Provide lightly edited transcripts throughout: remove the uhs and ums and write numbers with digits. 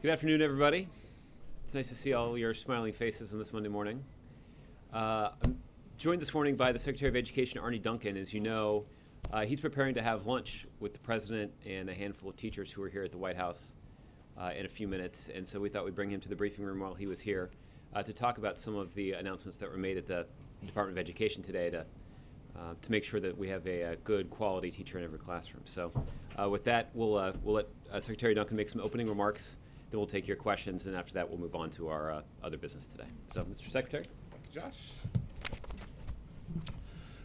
Good afternoon, everybody. It's nice to see all your smiling faces on this Monday morning. I'm joined this morning by the Secretary of Education, Arne Duncan. As you know, he's preparing to have lunch with the President and a handful of teachers who are here at the White House in a few minutes. And so we thought we'd bring him to the briefing room while he was here to talk about some of the announcements that were made at the Department of Education today to make sure that we have a good quality teacher in every classroom. So with that, we'll let Secretary Duncan make some opening remarks. Then we'll take your questions, and after that, we'll move on to our other business today. So, Mr. Secretary. Thank you, Josh.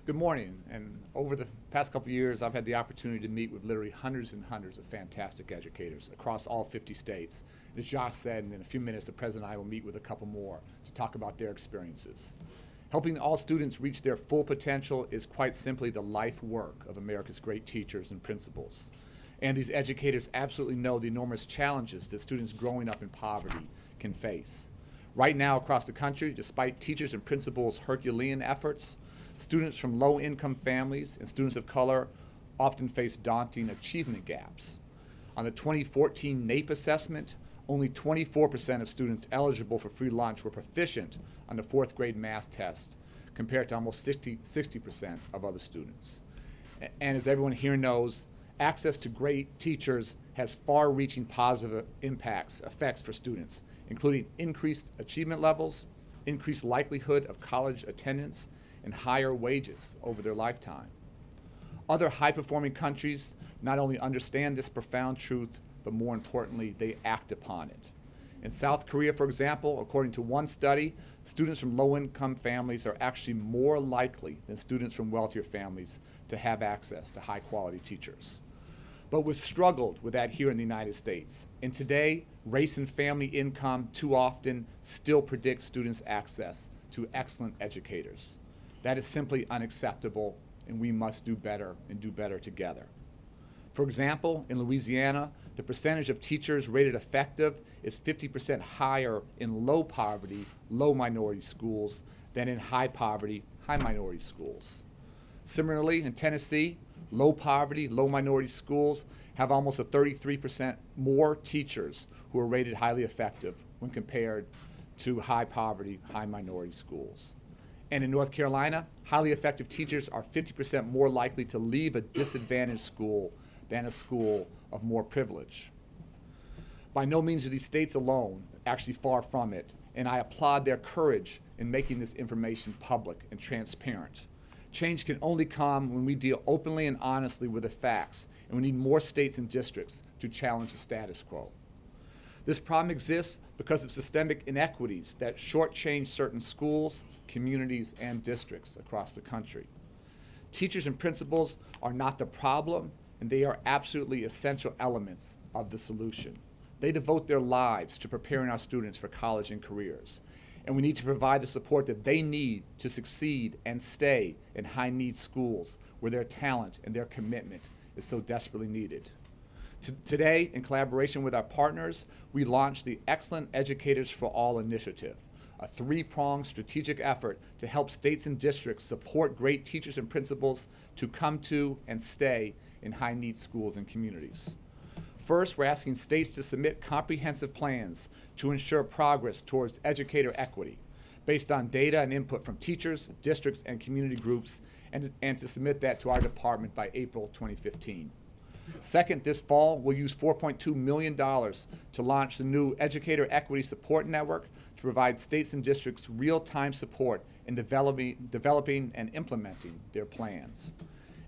Good morning. And over the past couple of years, I've had the opportunity to meet with literally hundreds and hundreds of fantastic educators across all 50 states. And as Josh said, in a few minutes, the President and I will meet with a couple more to talk about their experiences. Helping all students reach their full potential is quite simply the life work of America's great teachers and principals. And these educators absolutely know the enormous challenges that students growing up in poverty can face. Right now across the country, despite teachers and principals' Herculean efforts, students from low-income families and students of color often face daunting achievement gaps. On the 2014 NAEP assessment, only 24% of students eligible for free lunch were proficient on the fourth grade math test, compared to almost 60% of other students. And as everyone here knows, access to great teachers has far-reaching positive effects for students, including increased achievement levels, increased likelihood of college attendance, and higher wages over their lifetime. Other high-performing countries not only understand this profound truth, but more importantly, they act upon it. In South Korea, for example, according to one study, students from low-income families are actually more likely than students from wealthier families to have access to high-quality teachers. But we've struggled with that here in the United States. And today, race and family income too often still predict students' access to excellent educators. That is simply unacceptable, and we must do better and do better together. For example, in Louisiana, the percentage of teachers rated effective is 50% higher in low poverty, low minority schools than in high poverty, high minority schools. Similarly, in Tennessee, low poverty, low minority schools have almost a 33% more teachers who are rated highly effective when compared to high poverty, high minority schools. And in North Carolina, highly effective teachers are 50% more likely to leave a disadvantaged school than a school of more privilege. By no means are these states alone, actually far from it, and I applaud their courage in making this information public and transparent. Change can only come when we deal openly and honestly with the facts, and we need more states and districts to challenge the status quo. This problem exists because of systemic inequities that shortchange certain schools, communities, and districts across the country. Teachers and principals are not the problem, and they are absolutely essential elements of the solution. They devote their lives to preparing our students for college and careers. And we need to provide the support that they need to succeed and stay in high-need schools where their talent and their commitment is so desperately needed. Today, in collaboration with our partners, we launched the Excellent Educators for All initiative, a three-pronged strategic effort to help states and districts support great teachers and principals to come to and stay in high-need schools and communities. First, we're asking states to submit comprehensive plans to ensure progress towards educator equity based on data and input from teachers, districts, and community groups, and to submit that to our department by April 2015. Second, this fall, we'll use $4.2 million to launch the new Educator Equity Support Network to provide states and districts real-time support in developing and implementing their plans.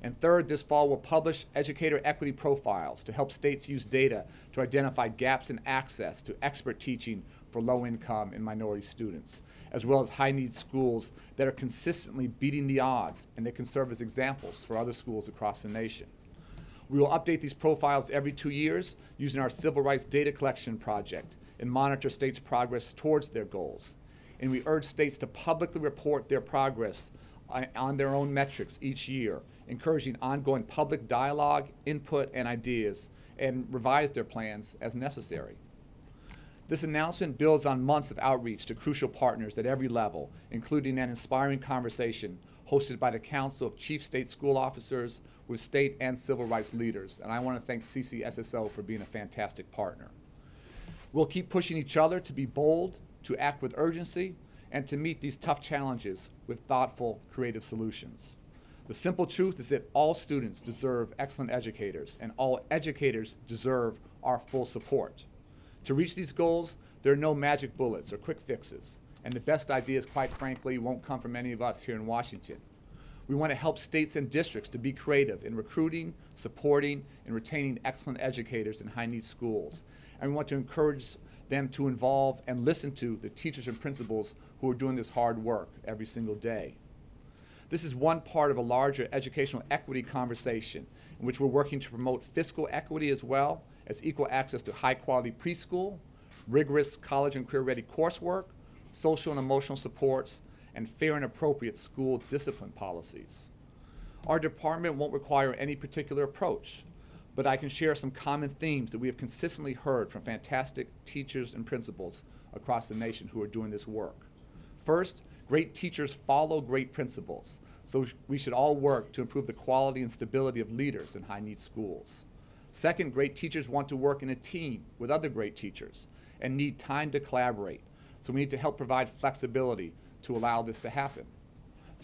And third, this fall we'll publish educator equity profiles to help states use data to identify gaps in access to expert teaching for low-income and minority students, as well as high-need schools that are consistently beating the odds and that can serve as examples for other schools across the nation. We will update these profiles every 2 years using our Civil Rights Data Collection Project and monitor states' progress towards their goals. And we urge states to publicly report their progress on their own metrics each year, encouraging ongoing public dialogue, input, and ideas, and revise their plans as necessary. This announcement builds on months of outreach to crucial partners at every level, including an inspiring conversation hosted by the Council of Chief State School Officers with state and civil rights leaders, and I want to thank CCSSO for being a fantastic partner. We'll keep pushing each other to be bold, to act with urgency, and to meet these tough challenges with thoughtful, creative solutions. The simple truth is that all students deserve excellent educators, and all educators deserve our full support. To reach these goals, there are no magic bullets or quick fixes, and the best ideas, quite frankly, won't come from any of us here in Washington. We want to help states and districts to be creative in recruiting, supporting, and retaining excellent educators in high-need schools. And we want to encourage them to involve and listen to the teachers and principals who are doing this hard work every single day. This is one part of a larger educational equity conversation in which we're working to promote fiscal equity as well as equal access to high-quality preschool, rigorous college and career-ready coursework, social and emotional supports, and fair and appropriate school discipline policies. Our department won't require any particular approach, but I can share some common themes that we have consistently heard from fantastic teachers and principals across the nation who are doing this work. First, great teachers follow great principals, so we should all work to improve the quality and stability of leaders in high-need schools. Second, great teachers want to work in a team with other great teachers and need time to collaborate, so we need to help provide flexibility to allow this to happen.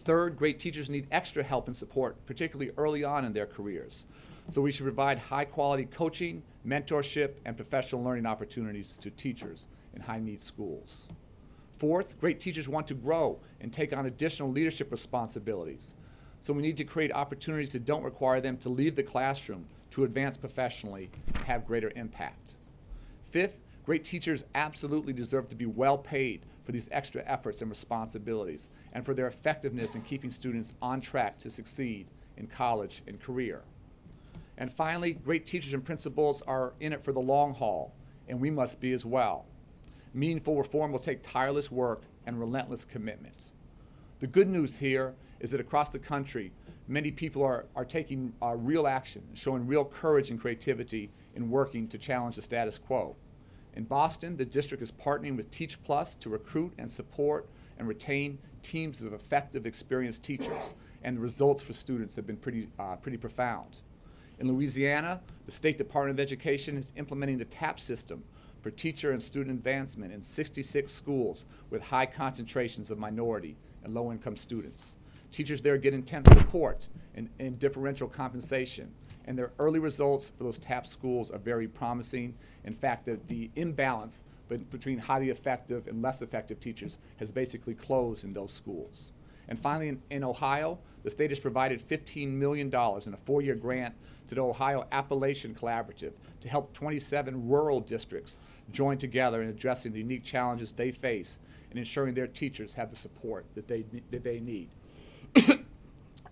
Third, great teachers need extra help and support, particularly early on in their careers. So we should provide high-quality coaching, mentorship, and professional learning opportunities to teachers in high-need schools. Fourth, great teachers want to grow and take on additional leadership responsibilities. So we need to create opportunities that don't require them to leave the classroom to advance professionally and have greater impact. Fifth, great teachers absolutely deserve to be well paid for these extra efforts and responsibilities and for their effectiveness in keeping students on track to succeed in college and career. And finally, great teachers and principals are in it for the long haul, and we must be as well. Meaningful reform will take tireless work and relentless commitment. The good news here is that across the country, many people are taking real action, showing real courage and creativity in working to challenge the status quo. In Boston, the district is partnering with Teach Plus to recruit and support and retain teams of effective, experienced teachers, and the results for students have been pretty profound. In Louisiana, the State Department of Education is implementing the TAP system for teacher and student advancement in 66 schools with high concentrations of minority and low-income students. Teachers there get intense support and differential compensation, and their early results for those TAP schools are very promising. In fact, the imbalance between highly effective and less effective teachers has basically closed in those schools. And finally, in Ohio, the state has provided $15 million in a 4-year grant to the Ohio Appalachian Collaborative to help 27 rural districts join together in addressing the unique challenges they face and ensuring their teachers have the support that they need.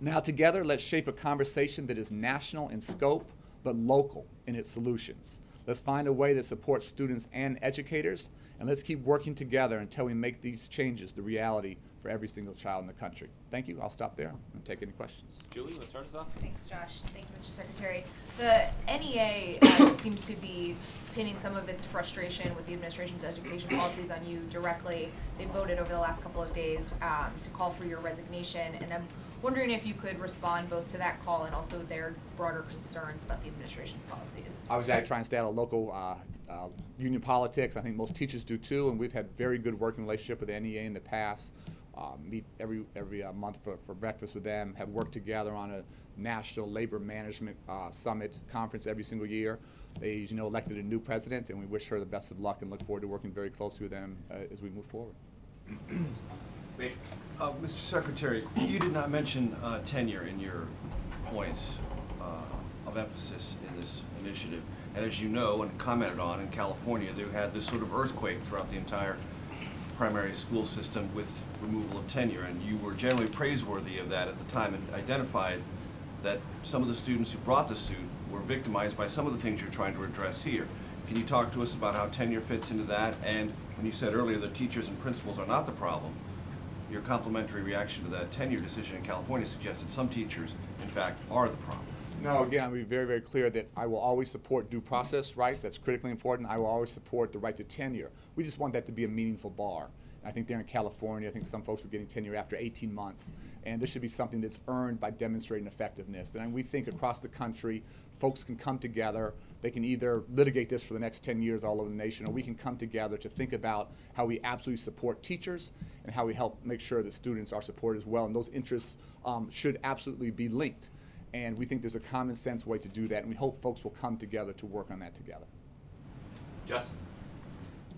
Now together, let's shape a conversation that is national in scope, but local in its solutions. Let's find a way that supports students and educators, and let's keep working together until we make these changes the reality for every single child in the country. Thank you. I'll stop there and take any questions. Julie, let's start us off. Thanks, Josh. Thank you, Mr. Secretary. The NEA seems to be pinning some of its frustration with the administration's education policies on you directly. They voted over the last couple of days to call for your resignation, and I'm wondering if you could respond both to that call and also their broader concerns about the administration's policies. I was actually trying to stay out of local union politics. I think most teachers do too, and we've had very good working relationship with the NEA in the past. Meet every month for breakfast with them, have worked together on a national labor management summit conference every single year. They, as you know, elected a new president, and we wish her the best of luck and look forward to working very closely with them as we move forward. Mr. Secretary, you did not mention tenure in your points of emphasis in this initiative. And as you know and commented on, in California, they had this sort of earthquake throughout the entire primary school system with removal of tenure. And you were generally praiseworthy of that at the time and identified that some of the students who brought the suit were victimized by some of the things you're trying to address here. Can you talk to us about how tenure fits into that? And when you said earlier that teachers and principals are not the problem, your complimentary reaction to that tenure decision in California suggested some teachers, in fact, are the problem. No, again, I'll be very, very clear that I will always support due process rights. That's critically important. I will always support the right to tenure. We just want that to be a meaningful bar. I think there in California, I think some folks were getting tenure after 18 months. And this should be something that's earned by demonstrating effectiveness. And we think across the country, folks can come together. They can either litigate this for the next 10 years all over the nation, or we can come together to think about how we absolutely support teachers and how we help make sure that students are supported as well. And those interests should absolutely be linked. And we think there's a common sense way to do that, and we hope folks will come together to work on that together. Justin.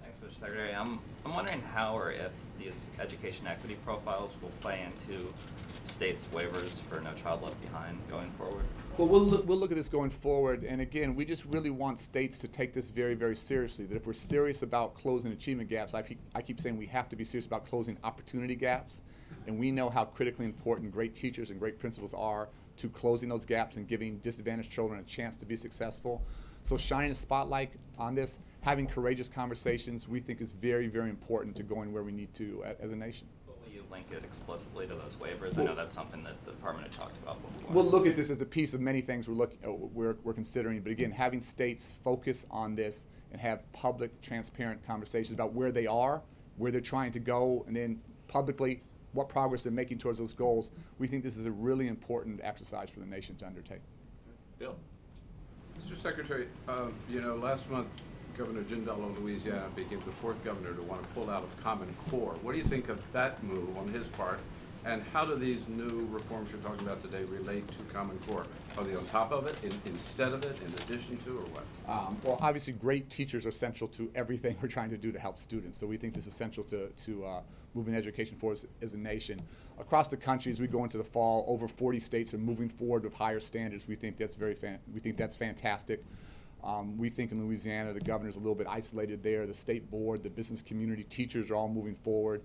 Thanks, Mr. Secretary. I'm wondering how or if these education equity profiles will play into states' waivers for No Child Left Behind going forward. Well, we'll look at this going forward, and again, we just really want states to take this very, very seriously. That if we're serious about closing achievement gaps, I keep saying we have to be serious about closing opportunity gaps, and we know how critically important great teachers and great principals are to closing those gaps and giving disadvantaged children a chance to be successful. So shining a spotlight on this, having courageous conversations, we think is very, very important to going where we need to as a nation. Will you link it explicitly to those waivers? I know that's something that the department had talked about before. We'll look at this as a piece of many things we're considering, but again, having states focus on this and have public, transparent conversations about where they are, where they're trying to go, and then publicly what progress they're making towards those goals, we think this is a really important exercise for the nation to undertake. Bill? Mr. Secretary, you know, last month Governor Jindal of Louisiana became the fourth governor to want to pull out of Common Core. What do you think of that move on his part? And how do these new reforms you're talking about today relate to Common Core? Are they on top of it, instead of it, in addition to, or what? Well, obviously, great teachers are central to everything we're trying to do to help students. So we think this is essential to moving education forward as a nation. Across the country, as we go into the fall, over 40 states are moving forward with higher standards. We think that's fantastic. We think in Louisiana, the governor's a little bit isolated there. The state board, the business community, teachers are all moving forward.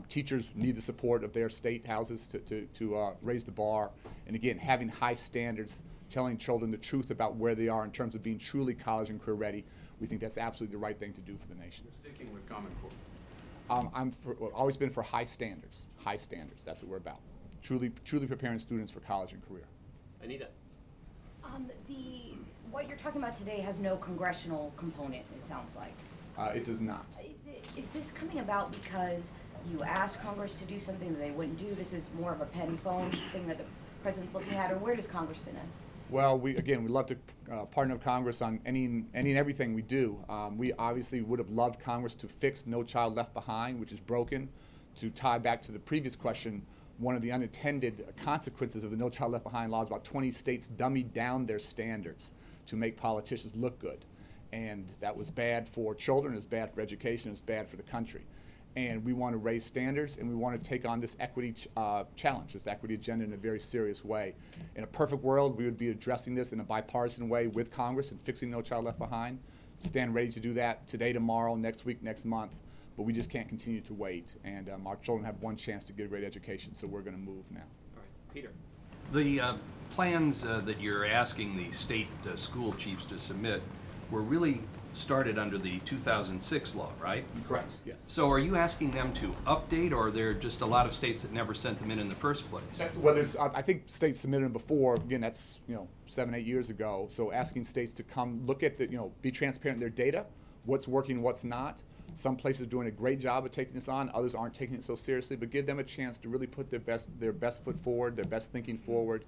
Teachers need the support of their state houses to raise the bar. And again, having high standards, telling children the truth about where they are in terms of being truly college and career ready, we think that's absolutely the right thing to do for the nation. Sticking with Common Core. Always been for high standards. High standards, that's what we're about. Truly preparing students for college and career. Anita? What you're talking about today has no congressional component, it sounds like. It does not. Is this coming about because you asked Congress to do something that they wouldn't do? This is more of a pen phone thing that the president's looking at, or where does Congress fit in? Well, we love to partner with Congress on any and everything we do. We obviously would have loved Congress to fix No Child Left Behind, which is broken. To tie back to the previous question, one of the unintended consequences of the No Child Left Behind law is about 20 states dummied down their standards to make politicians look good. And that was bad for children, it's bad for education, it's bad for the country. And we want to raise standards, and we want to take on this equity challenge, this equity agenda in a very serious way. In a perfect world, we would be addressing this in a bipartisan way with Congress and fixing No Child Left Behind. Stand ready to do that today, tomorrow, next week, next month. But we just can't continue to wait. And our children have one chance to get a great education, so we're going to move now. All right. Peter? The plans that you're asking the state school chiefs to submit were really started under the 2006 law, right? Correct, yes. So are you asking them to update, or are there just a lot of states that never sent them in the first place? Well, I think states submitted them before. Again, that's 7, 8 years ago. So asking states to come look at the, be transparent in their data, what's working, what's not. Some places are doing a great job of taking this on. Others aren't taking it so seriously. But give them a chance to really put their best foot forward, their best thinking forward.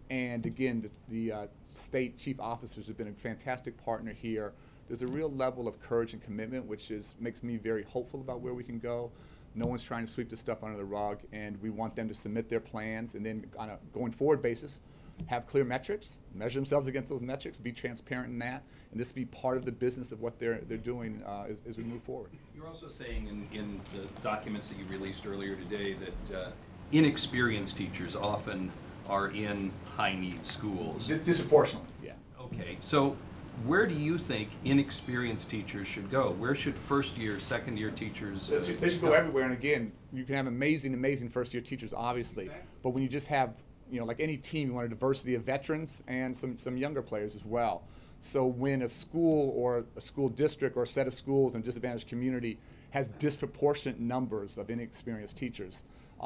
And again, the state chief officers have been a fantastic partner here. There's a real level of courage and commitment, which makes me very hopeful about where we can go. No one's trying to sweep this stuff under the rug, and we want them to submit their plans, and then on a going forward basis, have clear metrics, measure themselves against those metrics, be transparent in that, and this be part of the business of what they're doing as we move forward. You're also saying in the documents that you released earlier today that inexperienced teachers often are in high-need schools. Disproportionately, yeah. Okay, so where do you think inexperienced teachers should go? Where should first-year, second-year teachers They should go everywhere, and again, you can have amazing first-year teachers, obviously, Exactly. but when you just have, like any team, you want a diversity of veterans and some younger players as well. So when a school or a school district or a set of schools in a disadvantaged community has disproportionate numbers of inexperienced teachers,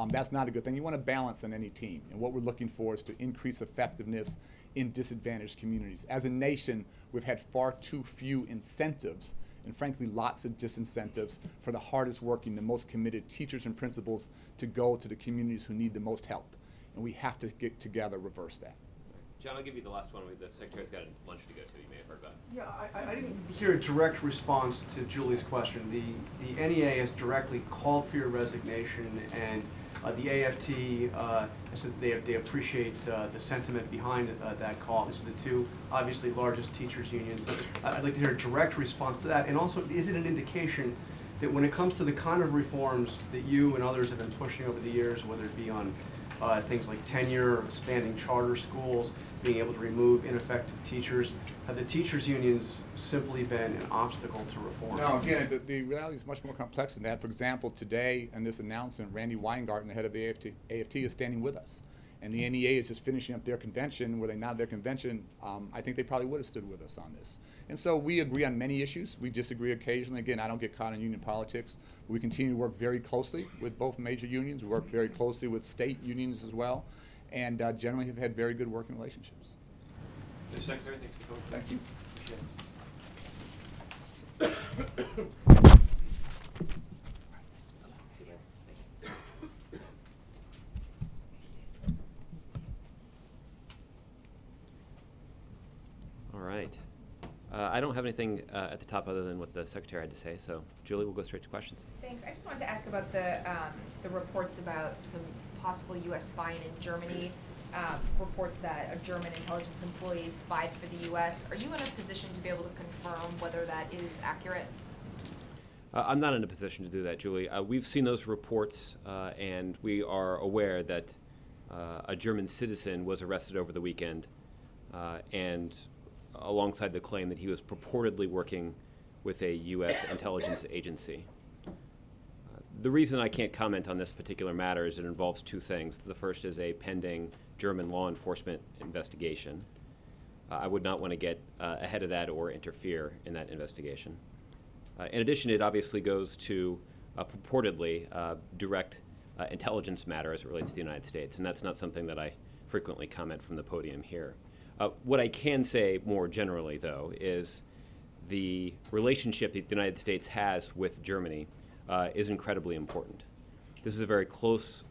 that's not a good thing. You want to balance on any team, and what we're looking for is to increase effectiveness in disadvantaged communities. As a nation, we've had far too few incentives, and frankly, lots of disincentives for the hardest working, the most committed teachers and principals to go to the communities who need the most help. And we have to get together, reverse that. John, I'll give you the last one. The Secretary's got a lunch to go to. You may have heard about it. Yeah, I didn't hear a direct response to Julie's question. The NEA has directly called for your resignation, and the AFT said they appreciate the sentiment behind that call. These are the two, obviously, largest teachers' unions. I'd like to hear a direct response to that. And also, is it an indication that when it comes to the kind of reforms that you and others have been pushing over the years, whether it be on things like tenure, expanding charter schools, being able to remove ineffective teachers, have the teachers' unions simply been an obstacle to reform? No, again, the reality is much more complex than that. For example, today in this announcement, Randy Weingarten, the head of the AFT is standing with us. And the NEA is just finishing up their convention. Were they not at their convention, I think they probably would have stood with us on this. And so we agree on many issues. We disagree occasionally. Again, I don't get caught in union politics. We continue to work very closely with both major unions. We work very closely with state unions as well, and generally have had very good working relationships. Mr. Secretary, thanks for coming. Thank you. All right. I don't have anything at the top other than what the Secretary had to say, so Julie, we'll go straight to questions. Thanks. I just wanted to ask about the reports about some possible U.S. spying in Germany. Reports that a German intelligence employee spied for the U.S. Are you in a position to be able to confirm whether that is accurate? I'm not in a position to do that, Julie. We've seen those reports, and we are aware that a German citizen was arrested over the weekend, and alongside the claim that he was purportedly working with a U.S. intelligence agency. The reason I can't comment on this particular matter is it involves two things. The first is a pending German law enforcement investigation. I would not want to get ahead of that or interfere in that investigation. In addition, it obviously goes to purportedly direct intelligence matter as it relates to the United States, and that's not something that I frequently comment from the podium here. What I can say more generally, though, is the relationship that the United States has with Germany is incredibly important. This is a very close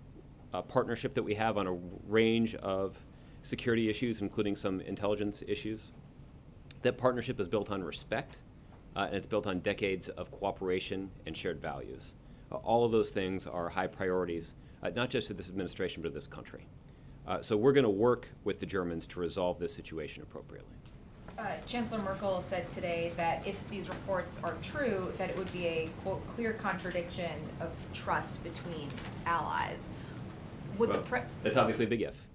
partnership that we have on a range of security issues, including some intelligence issues. That partnership is built on respect, and it's built on decades of cooperation and shared values. All of those things are high priorities, not just of this administration, but of this country. So we're going to work with the Germans to resolve this situation appropriately. Chancellor Merkel said today that if these reports are true, that it would be a, quote, clear contradiction of trust between allies. Would Well, that's obviously a big if.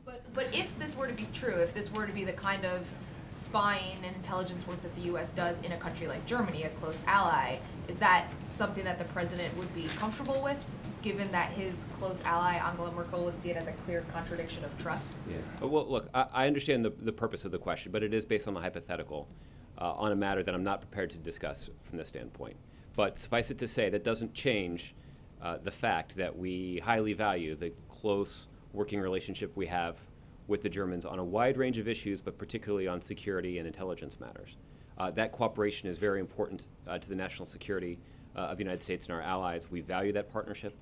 But if this were to be true, if this were to be the kind of spying and intelligence work that the U.S. does in a country like Germany, a close ally, is that something that the president would be comfortable with, given that his close ally, Angela Merkel, would see it as a clear contradiction of trust? Yeah. Well, look, I understand the purpose of the question, but it is based on the hypothetical on a matter that I'm not prepared to discuss from this standpoint. But suffice it to say, that doesn't change the fact that we highly value the close working relationship we have with the Germans on a wide range of issues, but particularly on security and intelligence matters. That cooperation is very important to the national security of the United States and our allies. We value that partnership.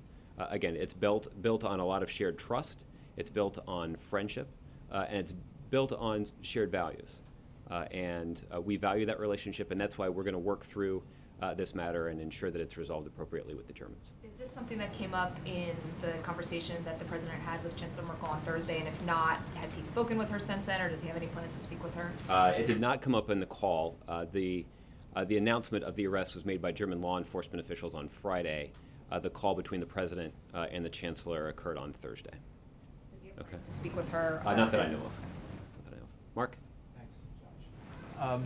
Again, it's built on a lot of shared trust, it's built on friendship, and it's built on shared values. And we value that relationship, and that's why we're going to work through this matter and ensure that it's resolved appropriately with the Germans. Is this something that came up in the conversation that the president had with Chancellor Merkel on Thursday? And if not, has he spoken with her since then, or does he have any plans to speak with her? It did not come up in the call. The announcement of the arrest was made by German law enforcement officials on Friday. The call between the president and the chancellor occurred on Thursday. Does he have plans to speak with her? Not that I know of. Mark? Thanks, Josh.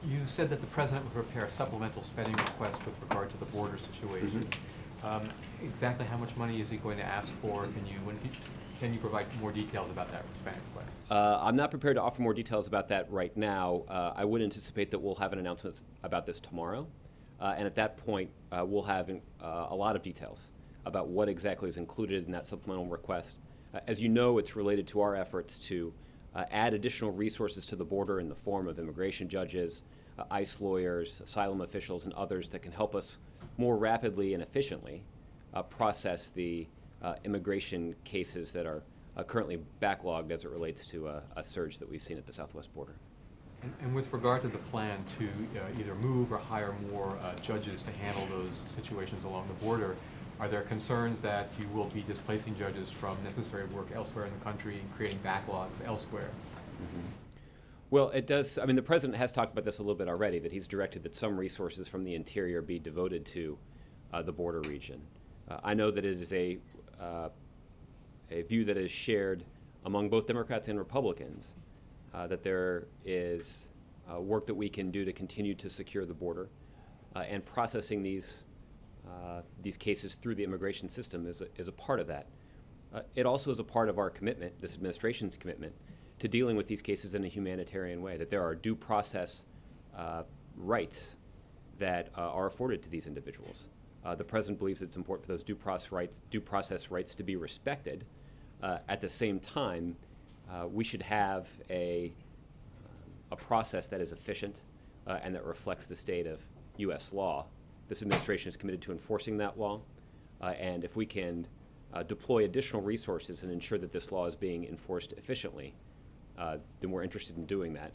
You said that the president would prepare a supplemental spending request with regard to the border situation. Mm-hmm. Exactly how much money is he going to ask for? Can you provide more details about that spending request? I'm not prepared to offer more details about that right now. I would anticipate that we'll have an announcement about this tomorrow. And at that point, we'll have a lot of details about what exactly is included in that supplemental request. As you know, it's related to our efforts to add additional resources to the border in the form of immigration judges, ICE lawyers, asylum officials, and others that can help us more rapidly and efficiently process the immigration cases that are currently backlogged as it relates to a surge that we've seen at the southwest border. And with regard to the plan to either move or hire more judges to handle those situations along the border, are there concerns that you will be displacing judges from necessary work elsewhere in the country and creating backlogs elsewhere? Mm-hmm. Well, it does. I mean, the president has talked about this a little bit already, that he's directed that some resources from the interior be devoted to the border region. I know that it is a view that is shared among both Democrats and Republicans, that there is work that we can do to continue to secure the border, and processing these cases through the immigration system is a part of that. It also is a part of our commitment, this administration's commitment, to dealing with these cases in a humanitarian way, that there are due process rights that are afforded to these individuals. The president believes it's important for those due process rights to be respected. At the same time, we should have a process that is efficient and that reflects the state of U.S. law. This administration is committed to enforcing that law, and if we can deploy additional resources and ensure that this law is being enforced efficiently, then we're interested in doing that.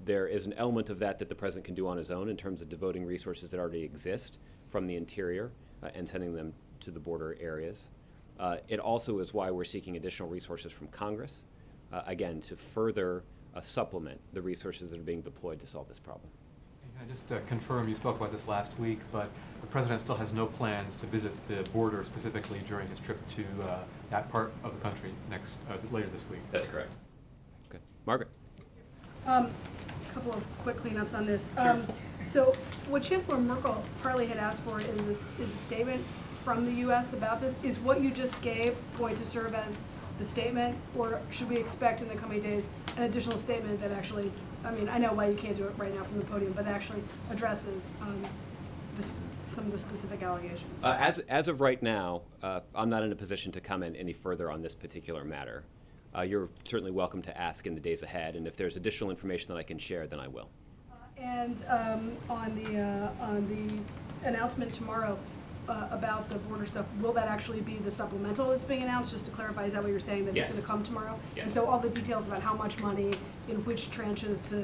There is an element of that the president can do on his own in terms of devoting resources that already exist from the interior and sending them to the border areas. It also is why we're seeking additional resources from Congress, again, to further supplement the resources that are being deployed to solve this problem. Can I just confirm, you spoke about this last week, but the president still has no plans to visit the border specifically during his trip to that part of the country later this week? That's correct. Okay. Margaret? A couple of quick cleanups on this. Sure. So what Chancellor Merkel partly had asked for is a statement from the U.S. about this. Is what you just gave going to serve as the statement, or should we expect in the coming days an additional statement that actually, I mean, I know why you can't do it right now from the podium, but actually addresses some of the specific allegations? As of right now, I'm not in a position to comment any further on this particular matter. You're certainly welcome to ask in the days ahead, and if there's additional information that I can share, then I will. And on the announcement tomorrow about the border stuff, will that actually be the supplemental that's being announced? Just to clarify, is that what you're saying, that Yes. it's going to come tomorrow? Yes. And so all the details about how much money, in which tranches to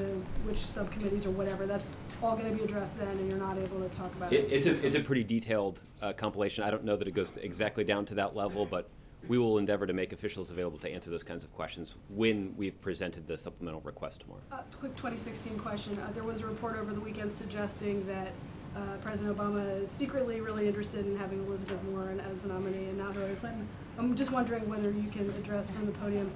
which subcommittees or whatever, that's all going to be addressed then, and you're not able to talk about it? It's a pretty detailed compilation. I don't know that it goes exactly down to that level, but we will endeavor to make officials available to answer those kinds of questions when we've presented the supplemental request tomorrow. Quick 2016 question. There was a report over the weekend suggesting that President Obama is secretly really interested in having Elizabeth Warren as the nominee and not Hillary Clinton. I'm just wondering whether you can address from the podium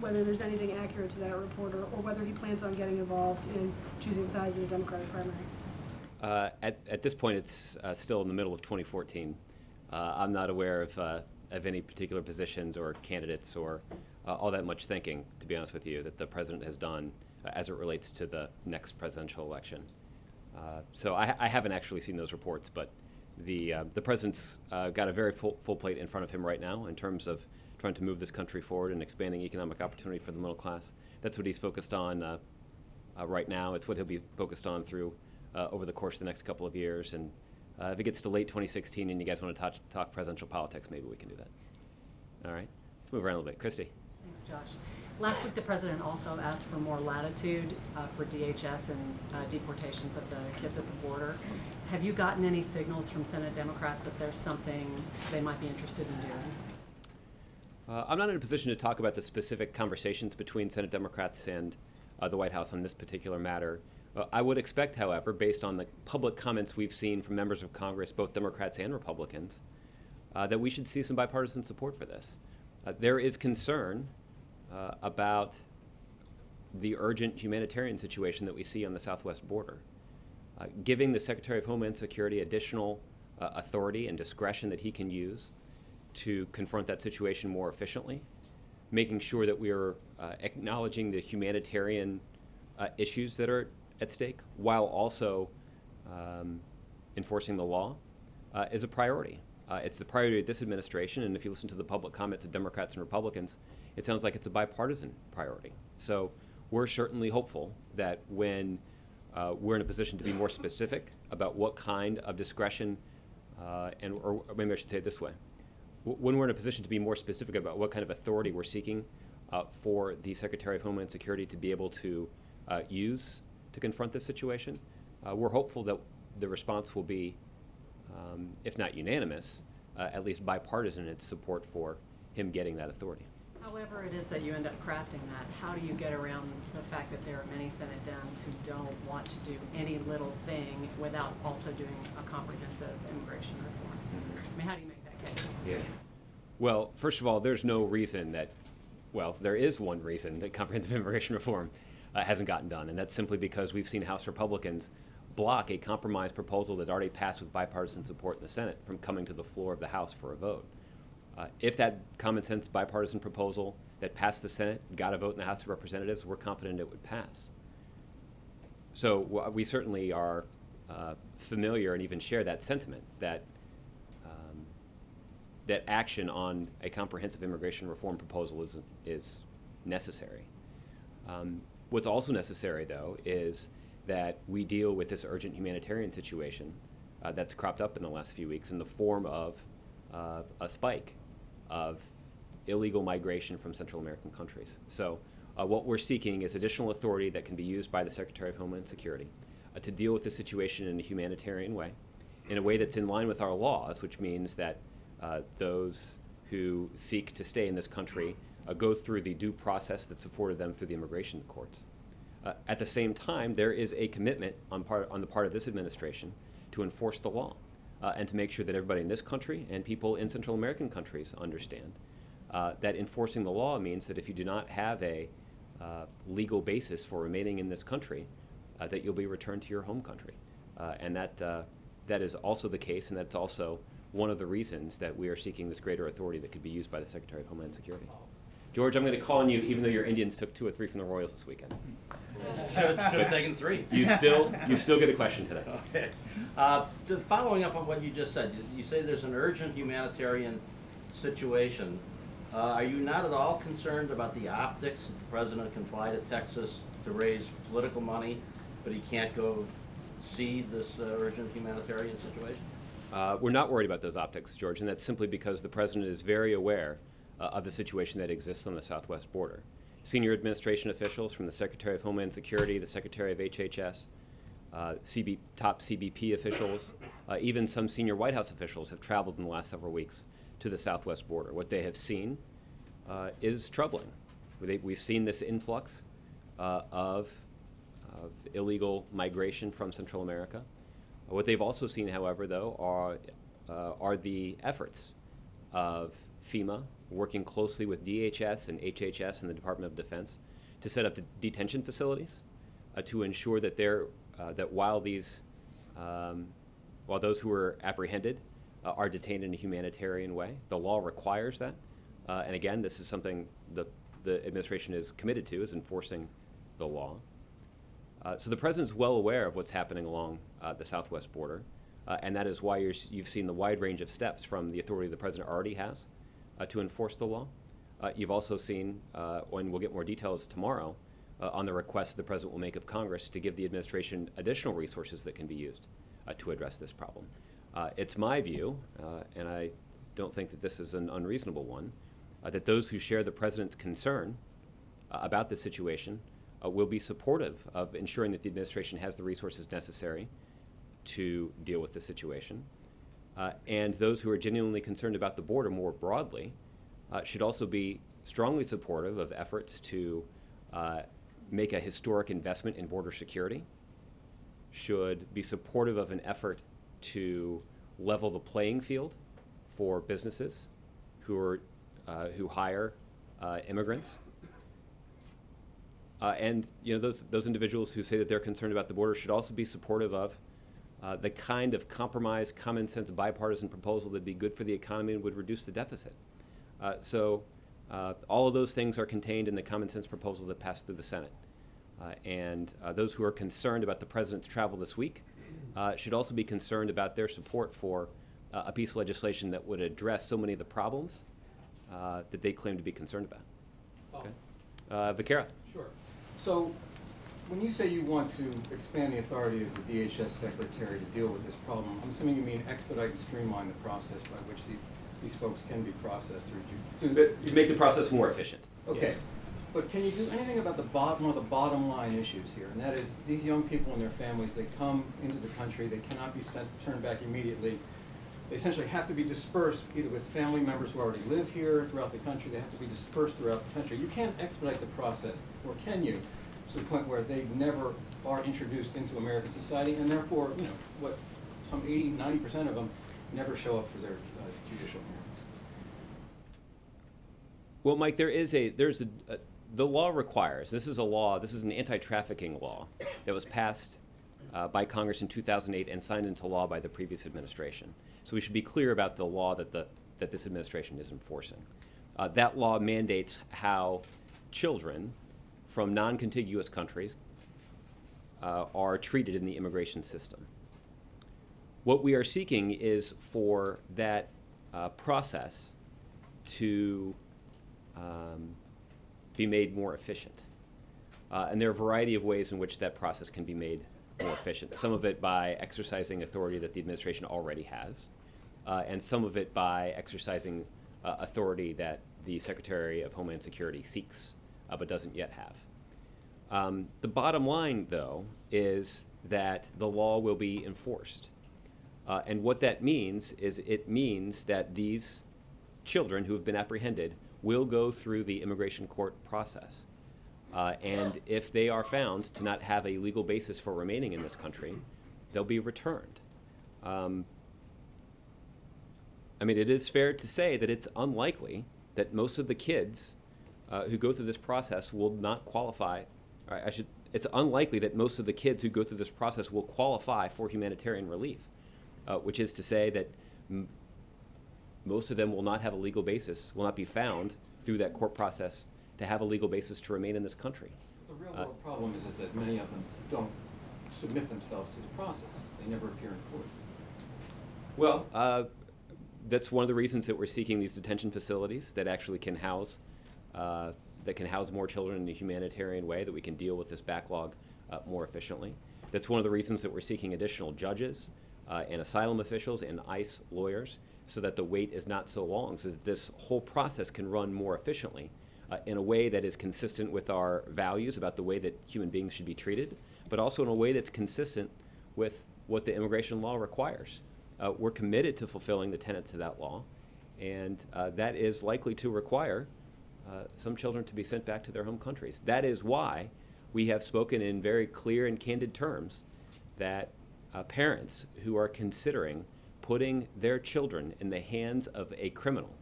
whether there's anything accurate to that report, or whether he plans on getting involved in choosing sides in the Democratic primary. At this point, it's still in the middle of 2014. I'm not aware of any particular positions or candidates or all that much thinking, to be honest with you, that the president has done as it relates to the next presidential election. So I haven't actually seen those reports, but the president's got a very full plate in front of him right now in terms of trying to move this country forward and expanding economic opportunity for the middle class. That's what he's focused on right now. It's what he'll be focused on through over the course of the next couple of years. And if it gets to late 2016 and you guys want to talk presidential politics, maybe we can do that. All right, let's move around a little bit. Christy. Thanks, Josh. Last week, the president also asked for more latitude for DHS and deportations of the kids at the border. Have you gotten any signals from Senate Democrats that there's something they might be interested in doing? I'm not in a position to talk about the specific conversations between Senate Democrats and the White House on this particular matter. I would expect, however, based on the public comments we've seen from members of Congress, both Democrats and Republicans, that we should see some bipartisan support for this. There is concern about the urgent humanitarian situation that we see on the southwest border. Giving the Secretary of Homeland Security additional authority and discretion that he can use to confront that situation more efficiently, making sure that we are acknowledging the humanitarian issues that are at stake while also enforcing the law is a priority. It's the priority of this administration, and if you listen to the public comments of Democrats and Republicans, it sounds like it's a bipartisan priority. So we're certainly hopeful that when we're in a position to be more specific about what kind of discretion, or maybe I should say it this way, when we're in a position to be more specific about what kind of authority we're seeking for the Secretary of Homeland Security to be able to use to confront this situation, we're hopeful that the response will be, if not unanimous, at least bipartisan in its support for him getting that authority. However it is that you end up crafting that, how do you get around the fact that there are many Senate Dems who don't want to do any little thing without also doing a comprehensive immigration reform? I mean, how do you make that case? Yeah. Well, first of all, there's no reason that, well, there is one reason that comprehensive immigration reform hasn't gotten done, and that's simply because we've seen House Republicans block a compromise proposal that already passed with bipartisan support in the Senate from coming to the floor of the House for a vote. If that common sense bipartisan proposal that passed the Senate got a vote in the House of Representatives, we're confident it would pass. So we certainly are familiar and even share that sentiment that that action on a comprehensive immigration reform proposal is necessary. What's also necessary, though, is that we deal with this urgent humanitarian situation that's cropped up in the last few weeks in the form of a spike of illegal migration from Central American countries. So what we're seeking is additional authority that can be used by the Secretary of Homeland Security to deal with the situation in a humanitarian way, in a way that's in line with our laws, which means that those who seek to stay in this country go through the due process that's afforded them through the immigration courts. At the same time, there is a commitment on the part of this administration to enforce the law and to make sure that everybody in this country and people in Central American countries understand that enforcing the law means that if you do not have a legal basis for remaining in this country, that you'll be returned to your home country. And that is also the case, and that's also one of the reasons that we are seeking this greater authority that could be used by the Secretary of Homeland Security. George, I'm going to call on you, even though your Indians took 2 or 3 from the Royals this weekend. Should have taken 3. You still get a question today. Okay. Following up on what you just said, you say there's an urgent humanitarian situation. Are you not at all concerned about the optics? The president can fly to Texas to raise political money, but he can't go see this urgent humanitarian situation? We're not worried about those optics, George, and that's simply because the president is very aware of the situation that exists on the southwest border. Senior administration officials from the Secretary of Homeland Security, the Secretary of HHS, top CBP officials, even some senior White House officials have traveled in the last several weeks to the southwest border. What they have seen is troubling. We've seen this influx of illegal migration from Central America. What they've also seen, however, though, are the efforts of FEMA working closely with DHS and HHS and the Department of Defense to set up detention facilities to ensure that while those who are apprehended are detained in a humanitarian way, the law requires that. And again, this is something the administration is committed to, is enforcing the law. So the president's well aware of what's happening along the southwest border, and that is why you've seen the wide range of steps from the authority the president already has to enforce the law. You've also seen, and we'll get more details tomorrow, on the request the president will make of Congress to give the administration additional resources that can be used to address this problem. It's my view, and I don't think that this is an unreasonable one, that those who share the president's concern about this situation will be supportive of ensuring that the administration has the resources necessary to deal with the situation. And those who are genuinely concerned about the border more broadly should also be strongly supportive of efforts to make a historic investment in border security, should be supportive of an effort to level the playing field for businesses who hire immigrants. And those individuals who say that they're concerned about the border should also be supportive of the kind of compromise, common sense, bipartisan proposal that'd be good for the economy and would reduce the deficit. So all of those things are contained in the common sense proposal that passed through the Senate. And those who are concerned about the president's travel this week should also be concerned about their support for a piece of legislation that would address so many of the problems that they claim to be concerned about. Okay. Vaquera. Sure. So when you say you want to expand the authority of the DHS Secretary to deal with this problem, I'm assuming you mean expedite and streamline the process by which the these folks can be processed through To make the process more efficient. Okay. Yes. But can you do anything about one of the bottom line issues here? And that is, these young people and their families, they come into the country, they cannot be turned back immediately. They essentially have to be dispersed either with family members who already live here throughout the country, they have to be dispersed throughout the country. You can't expedite the process, or can you, to the point where they never are introduced into American society, and therefore, you know, what, some 80, 90% of them never show up for their judicial hearing. Well, Mike, the law requires, this is an anti-trafficking law that was passed by Congress in 2008 and signed into law by the previous administration. So we should be clear about the law that this administration is enforcing. That law mandates how children from non-contiguous countries are treated in the immigration system. What we are seeking is for that process to be made more efficient. And there are a variety of ways in which that process can be made more efficient. Some of it by exercising authority that the administration already has, and some of it by exercising authority that the Secretary of Homeland Security seeks, but doesn't yet have. The bottom line, though, is that the law will be enforced. And what that means is it means that these children who have been apprehended will go through the immigration court process. And if they are found to not have a legal basis for remaining in this country, they'll be returned. I mean, it is fair to say that it's unlikely that most of the kids who go through this process will not qualify. It's unlikely that most of the kids who go through this process will qualify for humanitarian relief, which is to say that most of them will not have a legal basis, will not be found through that court process to have a legal basis to remain in this country. The real world problem is that many of them don't submit themselves to the process. They never appear in court. Well, that's one of the reasons that we're seeking these detention facilities that actually can house more children in a humanitarian way, that we can deal with this backlog more efficiently. That's one of the reasons that we're seeking additional judges and asylum officials and ICE lawyers, so that the wait is not so long, so that this whole process can run more efficiently in a way that is consistent with our values about the way that human beings should be treated, but also in a way that's consistent with what the immigration law requires. We're committed to fulfilling the tenets of that law, and that is likely to require some children to be sent back to their home countries. That is why we have spoken in very clear and candid terms that parents who are considering putting their children in the hands of a criminal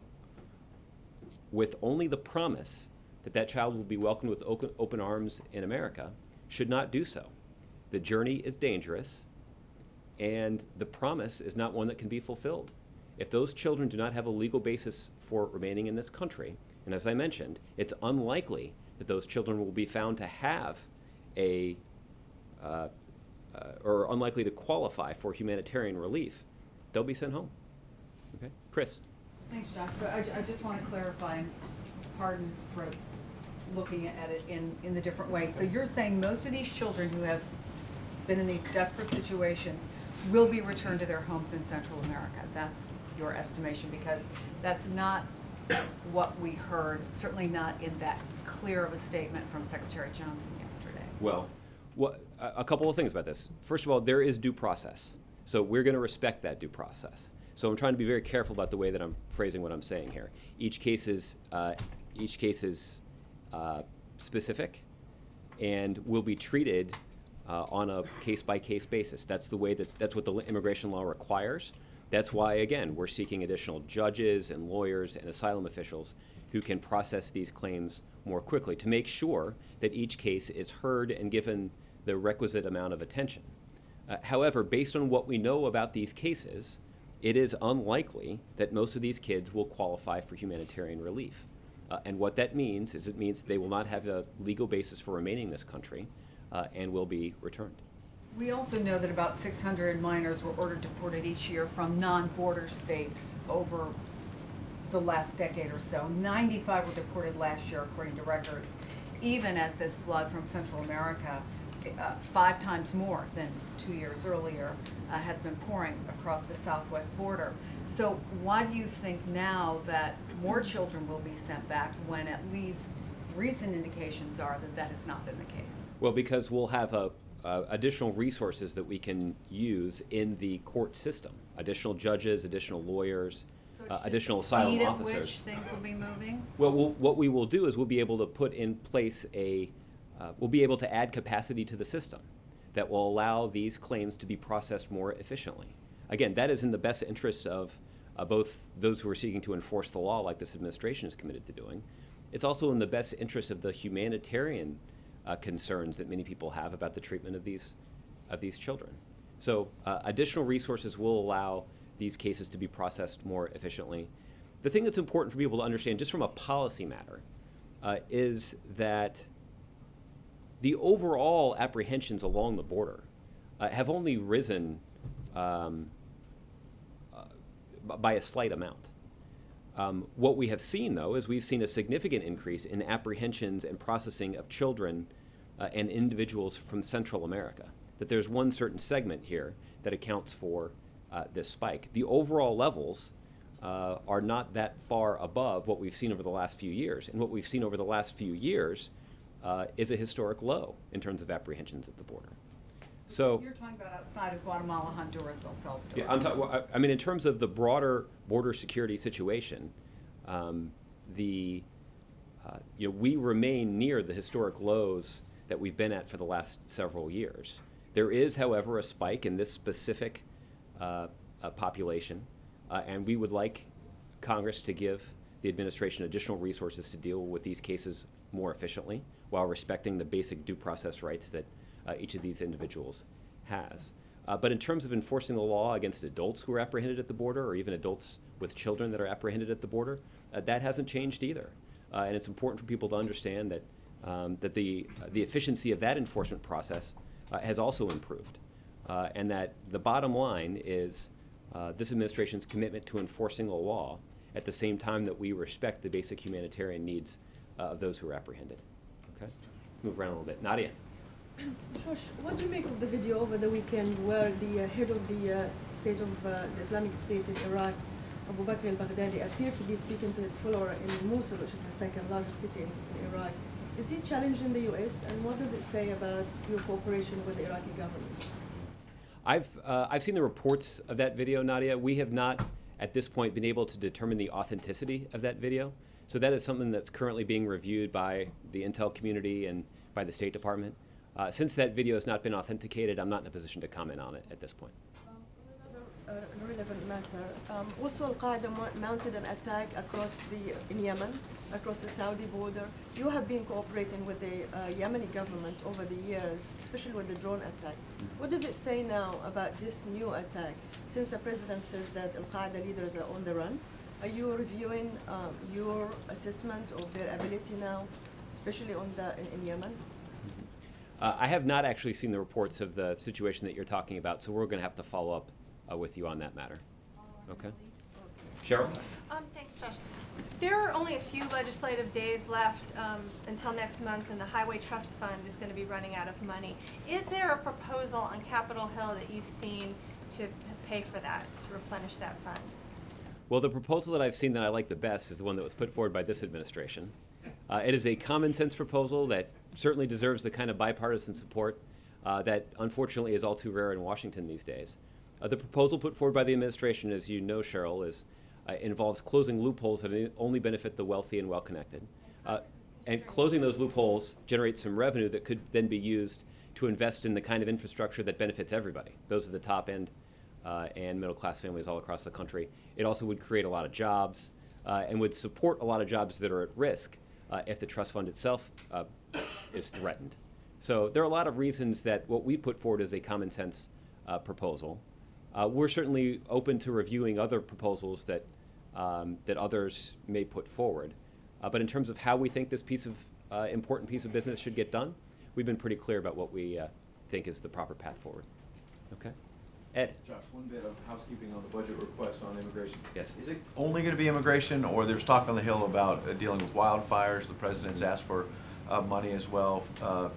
with only the promise that that child will be welcomed with open arms in America should not do so. The journey is dangerous, and the promise is not one that can be fulfilled. If those children do not have a legal basis for remaining in this country, and as I mentioned, it's unlikely that those children will be found to have or unlikely to qualify for humanitarian relief, they'll be sent home. Okay, Chris. Thanks, Josh. So I just want to clarify, and pardon for looking at it in the different ways. So you're saying most of these children who have been in these desperate situations will be returned to their homes in Central America. That's your estimation, because that's not what we heard, certainly not in that clear of a statement from Secretary Johnson yesterday. Well, a couple of things about this. First of all, there is due process. So we're going to respect that due process. So I'm trying to be very careful about the way that I'm phrasing what I'm saying here. Each case is specific and will be treated on a case-by-case basis. That's what the immigration law requires. That's why, again, we're seeking additional judges and lawyers and asylum officials who can process these claims more quickly to make sure that each case is heard and given the requisite amount of attention. However, based on what we know about these cases, it is unlikely that most of these kids will qualify for humanitarian relief. And what that means is it means they will not have a legal basis for remaining in this country and will be returned. We also know that about 600 minors were ordered deported each year from non-border states over the last decade or so. 95 were deported last year, according to records. Even as this flood from Central America 5 times more than 2 years earlier, has been pouring across the southwest border. So why do you think now that more children will be sent back when at least recent indications are that that has not been the case? Well, because we'll have additional resources that we can use in the court system. Additional judges, additional lawyers, additional asylum officers. At which things will be moving? Well, what we will do is we'll be able to put in place we'll be able to add capacity to the system that will allow these claims to be processed more efficiently. Again, that is in the best interests of both those who are seeking to enforce the law, like this administration is committed to doing. It's also in the best interest of the humanitarian concerns that many people have about the treatment of these children. So additional resources will allow these cases to be processed more efficiently. The thing that's important for people to understand, just from a policy matter, is that the overall apprehensions along the border have only risen by a slight amount. What we have seen, though, is we've seen a significant increase in apprehensions and processing of children and individuals from Central America. That there's one certain segment here that accounts for this spike. The overall levels are not that far above what we've seen over the last few years. And what we've seen over the last few years is a historic low in terms of apprehensions at the border. So you're talking about outside of Guatemala, Honduras, El Salvador. Yeah, I mean, in terms of the broader border security situation, we remain near the historic lows that we've been at for the last several years. There is, however, a spike in this specific population, and we would like Congress to give the administration additional resources to deal with these cases more efficiently while respecting the basic due process rights that each of these individuals has. But in terms of enforcing the law against adults who are apprehended at the border, or even adults with children that are apprehended at the border, that hasn't changed either. And it's important for people to understand that that the efficiency of that enforcement process has also improved, and that the bottom line is this administration's commitment to enforcing the law at the same time that we respect the basic humanitarian needs of those who are apprehended. Okay, let's move around a little bit. Nadia. Josh, what do you make of the video over the weekend where the head of the state of the Islamic State in Iraq, Abu Bakr al-Baghdadi, appeared to be speaking to his follower in Mosul, which is the second largest city in Iraq? Is he challenging the U.S., and what does it say about your cooperation with the Iraqi government? I've seen the reports of that video, Nadia. We have not, at this point, been able to determine the authenticity of that video. So that is something that's currently being reviewed by the intel community and by the State Department. Since that video has not been authenticated, I'm not in a position to comment on it at this point. Another relevant matter. Also, Al-Qaeda mounted an attack in Yemen, across the Saudi border. You have been cooperating with the Yemeni government over the years, especially with the drone attack. What does it say now about this new attack? Since the president says that Al-Qaeda leaders are on the run, are you reviewing your assessment of their ability now, especially in Yemen? I have not actually seen the reports of the situation that you're talking about, so we're going to have to follow up with you on that matter. Okay. Cheryl? Thanks, Josh. There are only a few legislative days left until next month, and the Highway Trust Fund is going to be running out of money. Is there a proposal on Capitol Hill that you've seen to pay for that, to replenish that fund? Well, the proposal that I've seen that I like the best is the one that was put forward by this administration. It is a common sense proposal that certainly deserves the kind of bipartisan support that unfortunately is all too rare in Washington these days. The proposal put forward by the administration, as you know, Cheryl, involves closing loopholes that only benefit the wealthy and well-connected. And closing those loopholes generates some revenue that could then be used to invest in the kind of infrastructure that benefits everybody. Those are the top end and middle-class families all across the country. It also would create a lot of jobs and would support a lot of jobs that are at risk if the trust fund itself is threatened. So there are a lot of reasons that what we put forward is a common sense proposal. We're certainly open to reviewing other proposals that others may put forward. But in terms of how we think this important piece of business should get done, we've been pretty clear about what we think is the proper path forward. Okay? Ed? Josh, one bit of housekeeping on the budget request on immigration. Yes. Is it only going to be immigration, or there's talk on the Hill about dealing with wildfires? The president's asked for money as well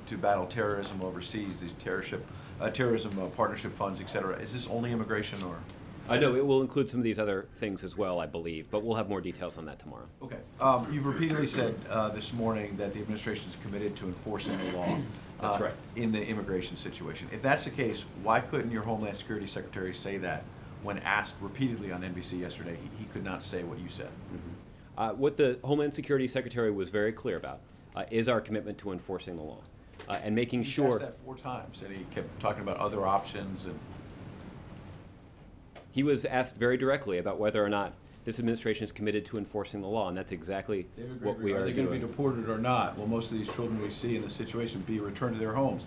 to battle terrorism overseas, these terrorism partnership funds, et cetera. Is this only immigration or? No, it will include some of these other things as well, I believe, but we'll have more details on that tomorrow. Okay. You've repeatedly said this morning that the administration is committed to enforcing the law. That's right. In the immigration situation. If that's the case, why couldn't your Homeland Security Secretary say that when asked repeatedly on NBC yesterday? He could not say what you said. Mm-hmm. What the Homeland Security Secretary was very clear about is our commitment to enforcing the law and making He sure. asked that 4 times, and he kept talking about other options. And he was asked very directly about whether or not this administration is committed to enforcing the law, and that's exactly what we are doing. Are they going to be deported or not? Will most of these children we see in this situation be returned to their homes?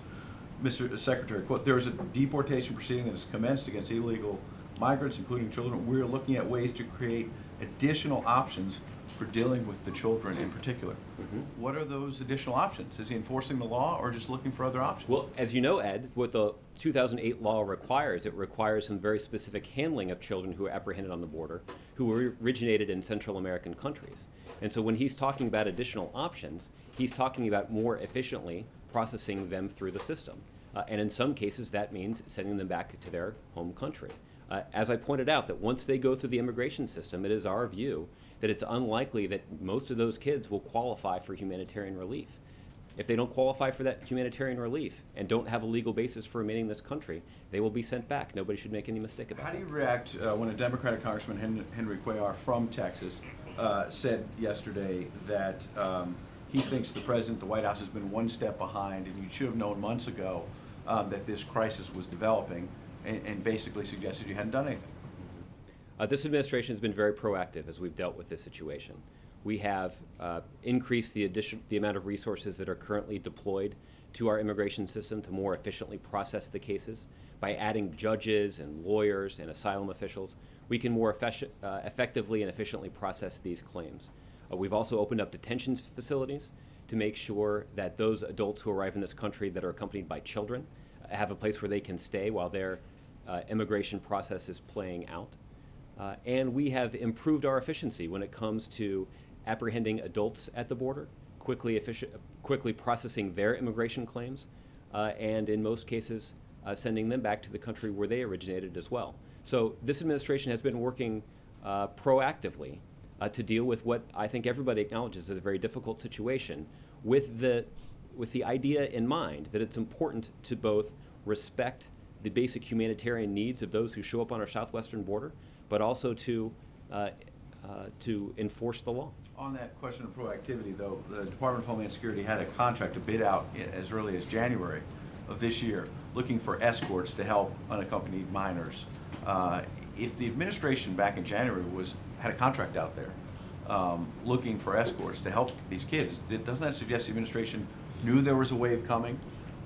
Mr. Secretary, quote, there is a deportation proceeding that has commenced against illegal migrants, including children. We're looking at ways to create additional options for dealing with the children in particular. Mm-hmm. What are those additional options? Is he enforcing the law or just looking for other options? Well, as you know, Ed, what the 2008 law requires, it requires some very specific handling of children who are apprehended on the border, who originated in Central American countries. And so when he's talking about additional options, he's talking about more efficiently processing them through the system. And in some cases, that means sending them back to their home country. As I pointed out, that once they go through the immigration system, it is our view that it's unlikely that most of those kids will qualify for humanitarian relief. If they don't qualify for that humanitarian relief and don't have a legal basis for remaining in this country, they will be sent back. Nobody should make any mistake about it. How do you react when a Democratic Congressman, Henry Cuellar from Texas, said yesterday that he thinks the President, the White House, has been one step behind, and you should have known months ago that this crisis was developing, and basically suggested you hadn't done anything? This administration has been very proactive as we've dealt with this situation. We have increased the amount of resources that are currently deployed to our immigration system to more efficiently process the cases. By adding judges and lawyers and asylum officials, we can more effectively and efficiently process these claims. We've also opened up detention facilities to make sure that those adults who arrive in this country that are accompanied by children have a place where they can stay while their immigration process is playing out. And we have improved our efficiency when it comes to apprehending adults at the border, quickly processing their immigration claims, and in most cases, sending them back to the country where they originated as well. So this administration has been working proactively to deal with what I think everybody acknowledges is a very difficult situation, with the idea in mind that it's important to both respect the basic humanitarian needs of those who show up on our southwestern border, but also to enforce the law. On that question of proactivity, though, the Department of Homeland Security had a contract, a bid out as early as January of this year, looking for escorts to help unaccompanied minors. If the administration back in January had a contract out there looking for escorts to help these kids, doesn't that suggest the administration knew there was a wave coming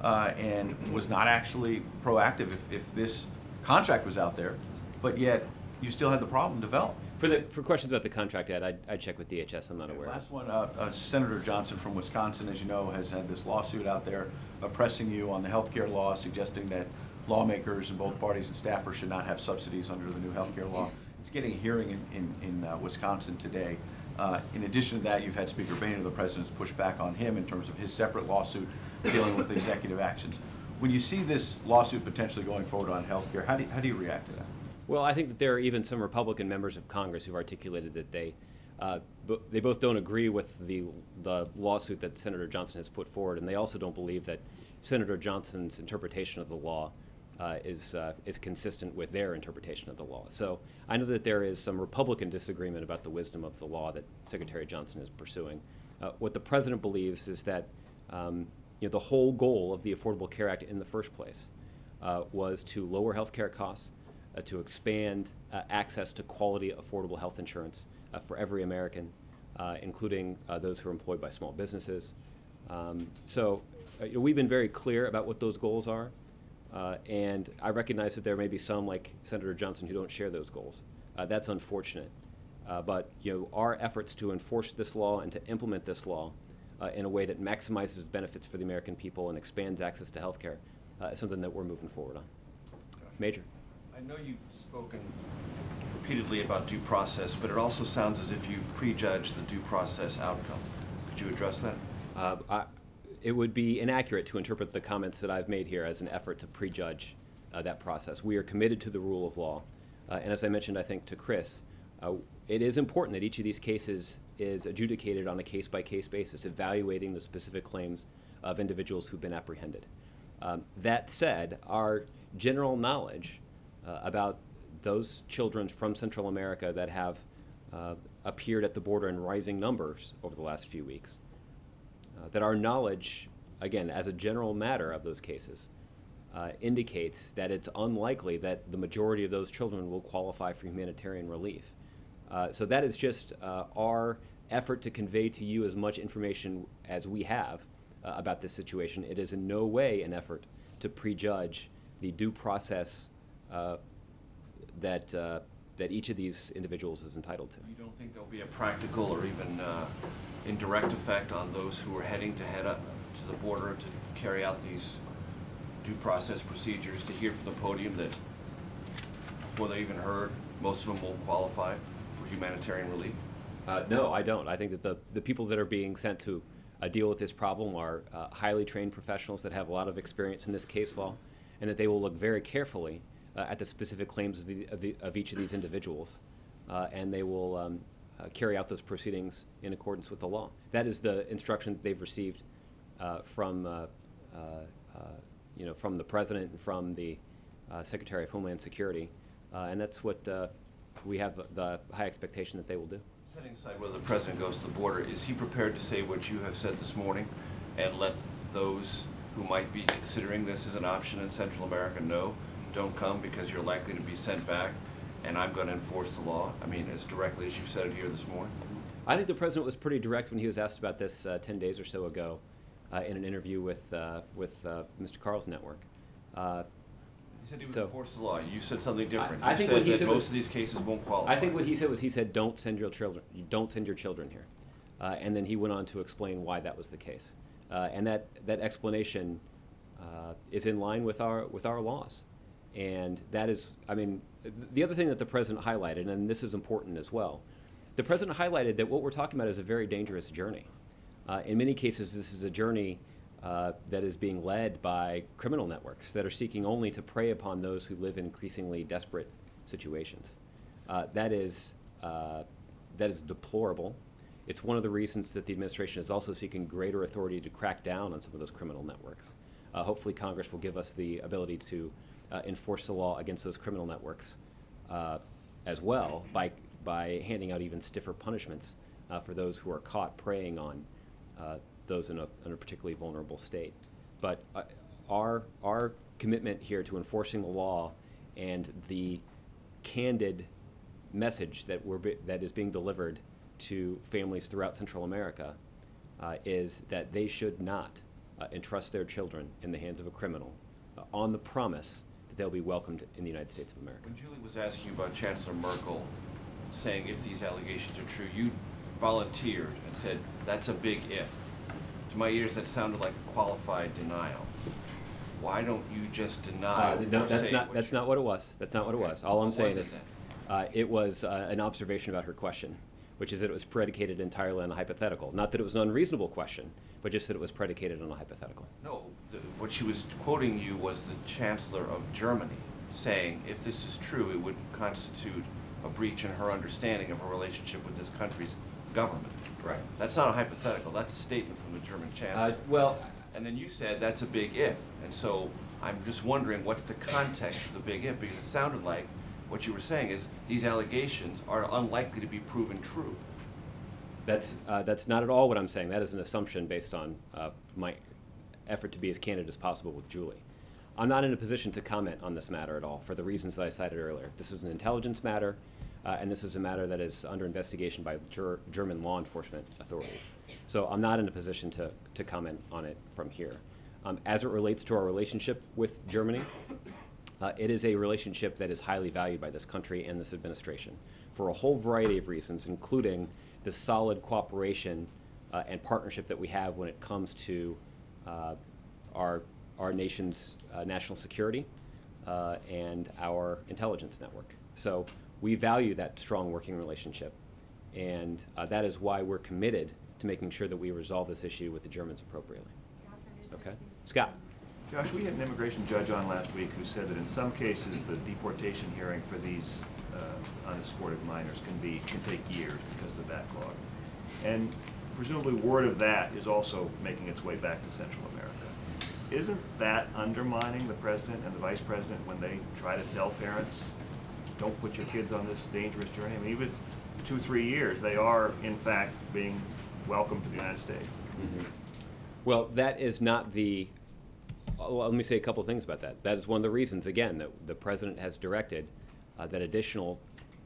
and was not actually proactive if this contract was out there, but yet you still had the problem develop? For questions about the contract, Ed, I'd check with DHS. I'm not aware. Last one, Senator Johnson from Wisconsin, as you know, has had this lawsuit out there pressing you on the health care law, suggesting that lawmakers in both parties and staffers should not have subsidies under the new health care law. It's getting a hearing in Wisconsin today. In addition to that, you've had Speaker Boehner, the president's push back on him in terms of his separate lawsuit dealing with executive actions. When you see this lawsuit potentially going forward on health care, how do you react to that? Well, I think that there are even some Republican members of Congress who've articulated that they both don't agree with the lawsuit that Senator Johnson has put forward, and they also don't believe that Senator Johnson's interpretation of the law is consistent with their interpretation of the law. So I know that there is some Republican disagreement about the wisdom of the law that Secretary Johnson is pursuing. What the president believes is that the whole goal of the Affordable Care Act in the first place was to lower health care costs, to expand access to quality, affordable health insurance for every American, including those who are employed by small businesses. We've been very clear about what those goals are, and I recognize that there may be some, like Senator Johnson, who don't share those goals. That's unfortunate. But our efforts to enforce this law and to implement this law in a way that maximizes benefits for the American people and expands access to health care is something that we're moving forward on. Major. I know you've spoken repeatedly about due process, but it also sounds as if you've prejudged the due process outcome. Could you address that? it would be inaccurate to interpret the comments that I've made here as an effort to prejudge that process. We are committed to the rule of law. And as I mentioned, I think, to Chris, it is important that each of these cases is adjudicated on a case-by-case basis, evaluating the specific claims of individuals who've been apprehended. That said, our general knowledge about those children from Central America that have appeared at the border in rising numbers over the last few weeks, that our knowledge, again, as a general matter of those cases, indicates that it's unlikely that the majority of those children will qualify for humanitarian relief. So that is just our effort to convey to you as much information as we have about this situation. It is in no way an effort to prejudge the due process that each of these individuals is entitled to. You don't think there'll be a practical or even indirect effect on those who are heading to head up to the border to carry out these due process procedures, to hear from the podium that before they even heard, most of them won't qualify for humanitarian relief? No, I don't. I think that the people that are being sent to deal with this problem are highly trained professionals that have a lot of experience in this case law, and that they will look very carefully at the specific claims of each of these individuals, and they will carry out those proceedings in accordance with the law. That is the instruction that they've received from the President and from the Secretary of Homeland Security, and that's what we have the high expectation that they will do. Setting aside whether the President goes to the border, is he prepared to say what you have said this morning and let those who might be considering this as an option in Central America know, don't come because you're likely to be sent back and I'm going to enforce the law? I mean, as directly as you said it here this morning? I think the President was pretty direct when he was asked about this 10 days or so ago in an interview with Mr. Carl's network. He said he would enforce the law. You said something different. I think what he said most of these cases won't qualify. I think what he said was, he said, don't send your children here. And then he went on to explain why that was the case. And that explanation is in line with our laws. And that is, I mean, the other thing that the President highlighted, and this is important as well, the President highlighted that what we're talking about is a very dangerous journey. In many cases, this is a journey that is being led by criminal networks that are seeking only to prey upon those who live in increasingly desperate situations. That is deplorable. It's one of the reasons that the administration is also seeking greater authority to crack down on some of those criminal networks. Hopefully Congress will give us the ability to enforce the law against those criminal networks as well by handing out even stiffer punishments for those who are caught preying on those in a particularly vulnerable state. But our commitment here to enforcing the law and the candid message that is being delivered to families throughout Central America is that they should not entrust their children in the hands of a criminal on the promise that they'll be welcomed in the United States of America. When Julie was asking you about Chancellor Merkel saying if these allegations are true, you volunteered and said that's a big if. To my ears, that sounded like a qualified denial. Why don't you just deny? No, that's not what it was. That's not what it was. All I'm saying is it was an observation about her question, which is that it was predicated entirely on a hypothetical. Not that it was an unreasonable question, but just that it was predicated on a hypothetical. No, what she was quoting you was the Chancellor of Germany saying if this is true, it would constitute a breach in her understanding of her relationship with this country's government. Right. That's not a hypothetical. That's a statement from the German Chancellor. And then you said that's a big if. And so I'm just wondering what's the context of the big if, because it sounded like what you were saying is these allegations are unlikely to be proven true. That's not at all what I'm saying. That is an assumption based on my effort to be as candid as possible with Julie. I'm not in a position to comment on this matter at all for the reasons that I cited earlier. This is an intelligence matter, and this is a matter that is under investigation by German law enforcement authorities. So I'm not in a position to comment on it from here. As it relates to our relationship with Germany, it is a relationship that is highly valued by this country and this administration for a whole variety of reasons, including the solid cooperation and partnership that we have when it comes to our nation's national security and our intelligence network. So we value that strong working relationship, and that is why we're committed to making sure that we resolve this issue with the Germans appropriately. Okay. Scott? Josh, we had an immigration judge on last week who said that in some cases the deportation hearing for these unescorted minors can take years because of the backlog. And presumably word of that is also making its way back to Central America. Isn't that undermining the president and the vice president when they try to tell parents, don't put your kids on this dangerous journey? I mean, even if it's 2-3 years, they are in fact being welcomed to the United States. Mm-hmm. Well, that is not the, well, let me say a couple of things about that. That is one of the reasons, again, that the president has directed that additional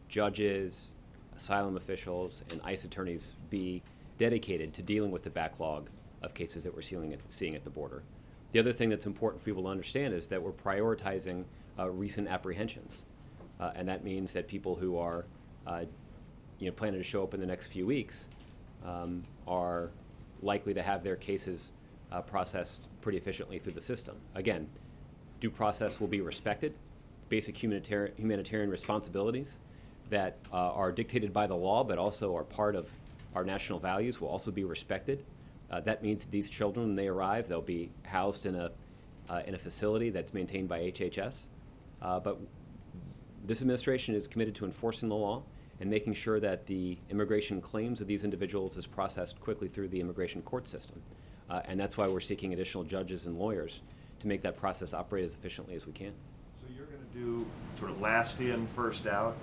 judges, asylum officials, and ICE attorneys be dedicated to dealing with the backlog of cases that we're seeing at the border. The other thing that's important for people to understand is that we're prioritizing recent apprehensions. And that means that people who are planning to show up in the next few weeks are likely to have their cases processed pretty efficiently through the system. Again, due process will be respected. Basic humanitarian responsibilities that are dictated by the law but also are part of our national values will also be respected. That means these children, when they arrive, they'll be housed in a facility that's maintained by HHS. But this administration is committed to enforcing the law and making sure that the immigration claims of these individuals is processed quickly through the immigration court system. And that's why we're seeking additional judges and lawyers to make that process operate as efficiently as we can. So you're going to do sort of last in, first out,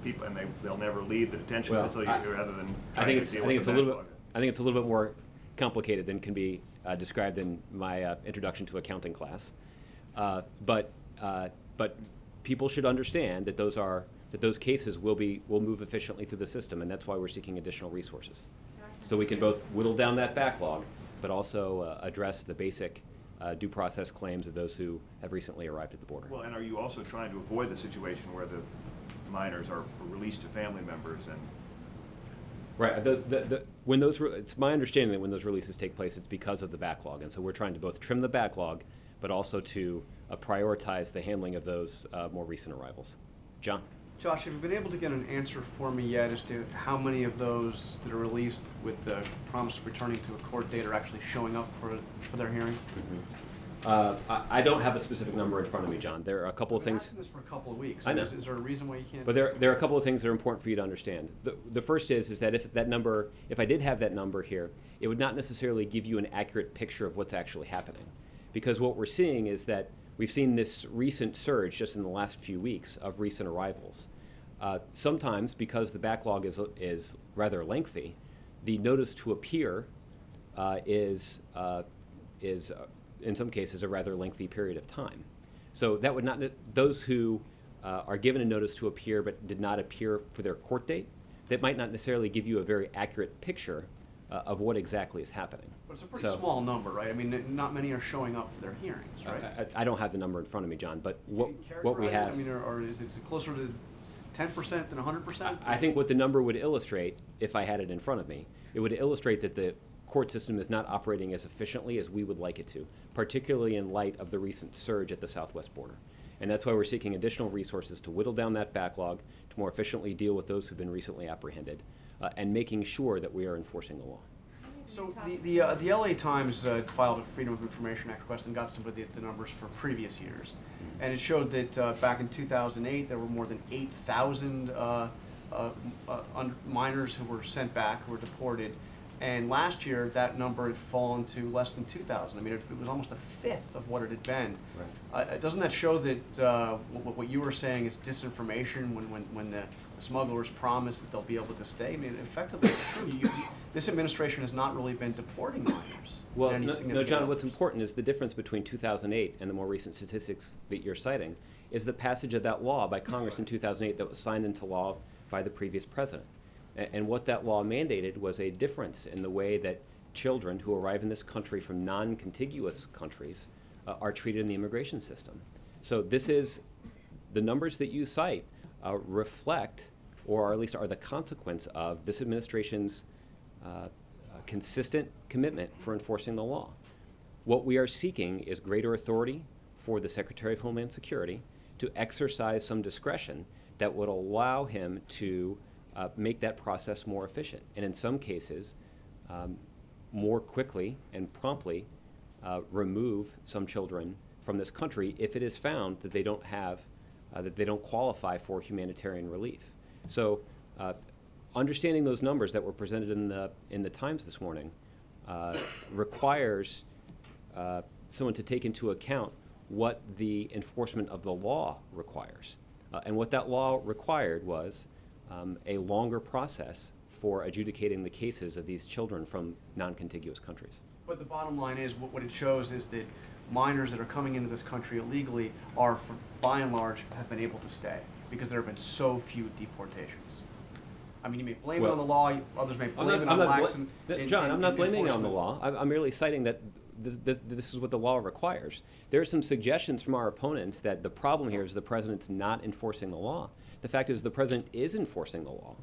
people, and they'll never leave the detention facility rather than trying to deal with the backlog. I think it's a little bit more complicated than can be described in my introduction to accounting class. But people should understand that those cases will move efficiently through the system, and that's why we're seeking additional resources. So we can both whittle down that backlog, but also address the basic due process claims of those who have recently arrived at the border. Well, and are you also trying to avoid the situation where the minors are released to family members and? Right. It's my understanding that when those releases take place, it's because of the backlog, and so we're trying to both trim the backlog, but also to prioritize the handling of those more recent arrivals. John? Josh, have you been able to get an answer for me yet as to how many of those that are released with the promise of returning to a court date are actually showing up for their hearing? Mm-hmm. I don't have a specific number in front of me, John. There are a couple of things. I've been asking this for a couple of weeks. I know. Is there a reason why you can't? But there are a couple of things that are important for you to understand. The first is that if I did have that number here, it would not necessarily give you an accurate picture of what's actually happening. Because what we're seeing is that we've seen this recent surge just in the last few weeks of recent arrivals. Sometimes, because the backlog is rather lengthy, the notice to appear is in some cases a rather lengthy period of time. So that would not, those who are given a notice to appear but did not appear for their court date, that might not necessarily give you a very accurate picture of what exactly is happening. But it's a pretty small number, right? I mean, not many are showing up for their hearings, right? I don't have the number in front of me, John, but what we have. I mean, or is it closer to 10% than 100%? I think what the number would illustrate, if I had it in front of me, it would illustrate that the court system is not operating as efficiently as we would like it to, particularly in light of the recent surge at the southwest border. And that's why we're seeking additional resources to whittle down that backlog, to more efficiently deal with those who've been recently apprehended, and making sure that we are enforcing the law. So the LA Times filed a Freedom of Information Act request and got some of the numbers for previous years. And it showed that back in 2008, there were more than 8,000 minors who were sent back, who were deported. And last year, that number had fallen to less than 2,000. I mean, it was almost a fifth of what it had been. Right. Doesn't that show that what you were saying is disinformation when the smugglers promise that they'll be able to stay? I mean, effectively, it's true. This administration has not really been deporting minors. Well, no, John, what's important is the difference between 2008 and the more recent statistics that you're citing is the passage of that law by Congress in 2008 that was signed into law by the previous president. And what that law mandated was a difference in the way that children who arrive in this country from non-contiguous countries are treated in the immigration system. So this is, the numbers that you cite reflect, or at least are the consequence of this administration's consistent commitment for enforcing the law. What we are seeking is greater authority for the Secretary of Homeland Security to exercise some discretion that would allow him to make that process more efficient, and in some cases, more quickly and promptly remove some children from this country if it is found that they don't have, that they don't qualify for humanitarian relief. So understanding those numbers that were presented in the Times this morning requires someone to take into account what the enforcement of the law requires. And what that law required was a longer process for adjudicating the cases of these children from non-contiguous countries. But the bottom line is, what it shows is that minors that are coming into this country illegally are, by and large, have been able to stay because there have been so few deportations. I mean, you may blame it on the law, others may blame it on lax John, I'm not blaming it on the law. I'm merely citing that this is what the law requires. There are some suggestions from our opponents that the problem here is the president's not enforcing the law. The fact is the president is enforcing the law.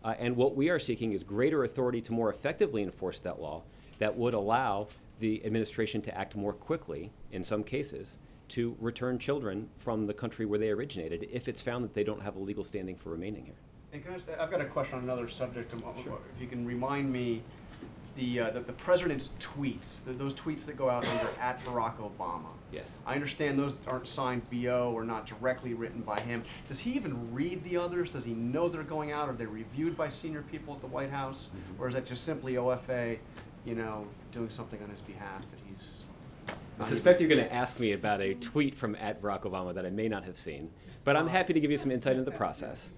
And what we are seeking is greater authority to more effectively enforce that law that would allow the administration to act more quickly, in some cases, to return children from the country where they originated if it's found that they don't have a legal standing for remaining here. And can I just, I've got a question on another subject. Sure. If you can remind me, the president's tweets, those tweets that go out under @Barack Obama. Yes. I understand those aren't signed BO or not directly written by him. Does he even read the others? Does he know they're going out? Are they reviewed by senior people at the White House? Mm-hmm. Or is that just simply OFA, you know, doing something on his behalf that he's... I suspect you're going to ask me about a tweet from @Barack Obama that I may not have seen, but I'm happy to give you some insight into the process,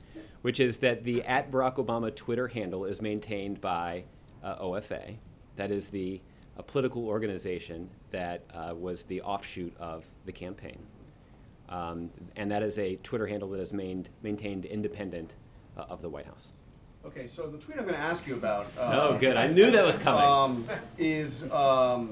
which is that the @Barack Obama Twitter handle is maintained by OFA. That is the political organization that was the offshoot of the campaign. And that is a Twitter handle that is maintained independent of the White House. Okay, so the tweet I'm going to ask you about... oh, good. I knew that was coming. Is after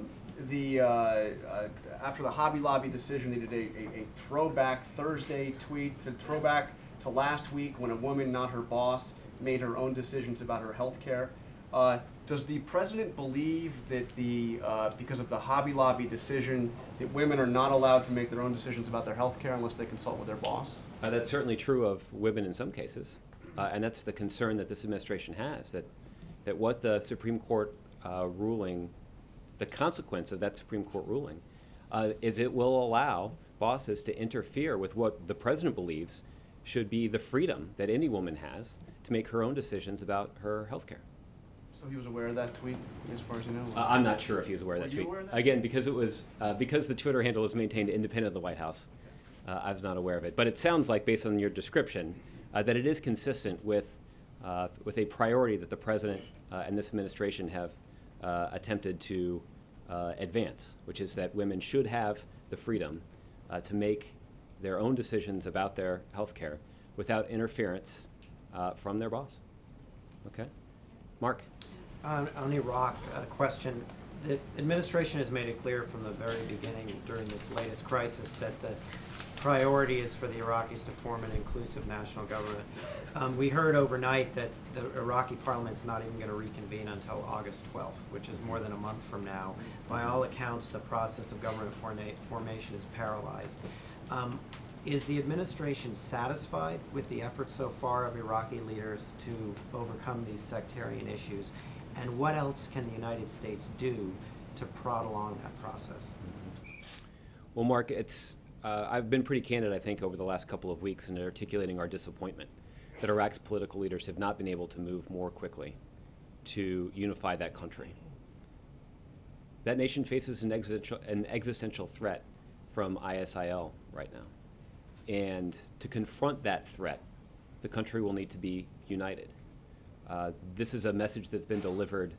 the Hobby Lobby decision, they did a throwback Thursday tweet, to throwback to last week when a woman, not her boss, made her own decisions about her health care. Does the president believe that because of the Hobby Lobby decision, that women are not allowed to make their own decisions about their health care unless they consult with their boss? That's certainly true of women in some cases. And that's the concern that this administration has, that what the Supreme Court ruling, the consequence of that Supreme Court ruling, is it will allow bosses to interfere with what the president believes should be the freedom that any woman has to make her own decisions about her health care. So he was aware of that tweet, as far as you know? I'm not sure if he was aware of that Were you tweet. aware of that? Again, because it was because the Twitter handle is maintained independent of the White House, I was not aware of it. But it sounds like, based on your description, that it is consistent with a priority that the president and this administration have attempted to advance, which is that women should have the freedom to make their own decisions about their health care without interference from their boss. Okay? Mark? On Iraq, a question. The administration has made it clear from the very beginning during this latest crisis that the priority is for the Iraqis to form an inclusive national government. We heard overnight that the Iraqi parliament's not even going to reconvene until August 12th, which is more than a month from now. By all accounts, the process of government formation is paralyzed. Is the administration satisfied with the efforts so far of Iraqi leaders to overcome these sectarian issues? And what else can the United States do to prod along that process? Well, Mark, I've been pretty candid, I think, over the last couple of weeks in articulating our disappointment that Iraq's political leaders have not been able to move more quickly to unify that country. That nation faces an existential threat from ISIL right now. And to confront that threat, the country will need to be united. This is a message that's been delivered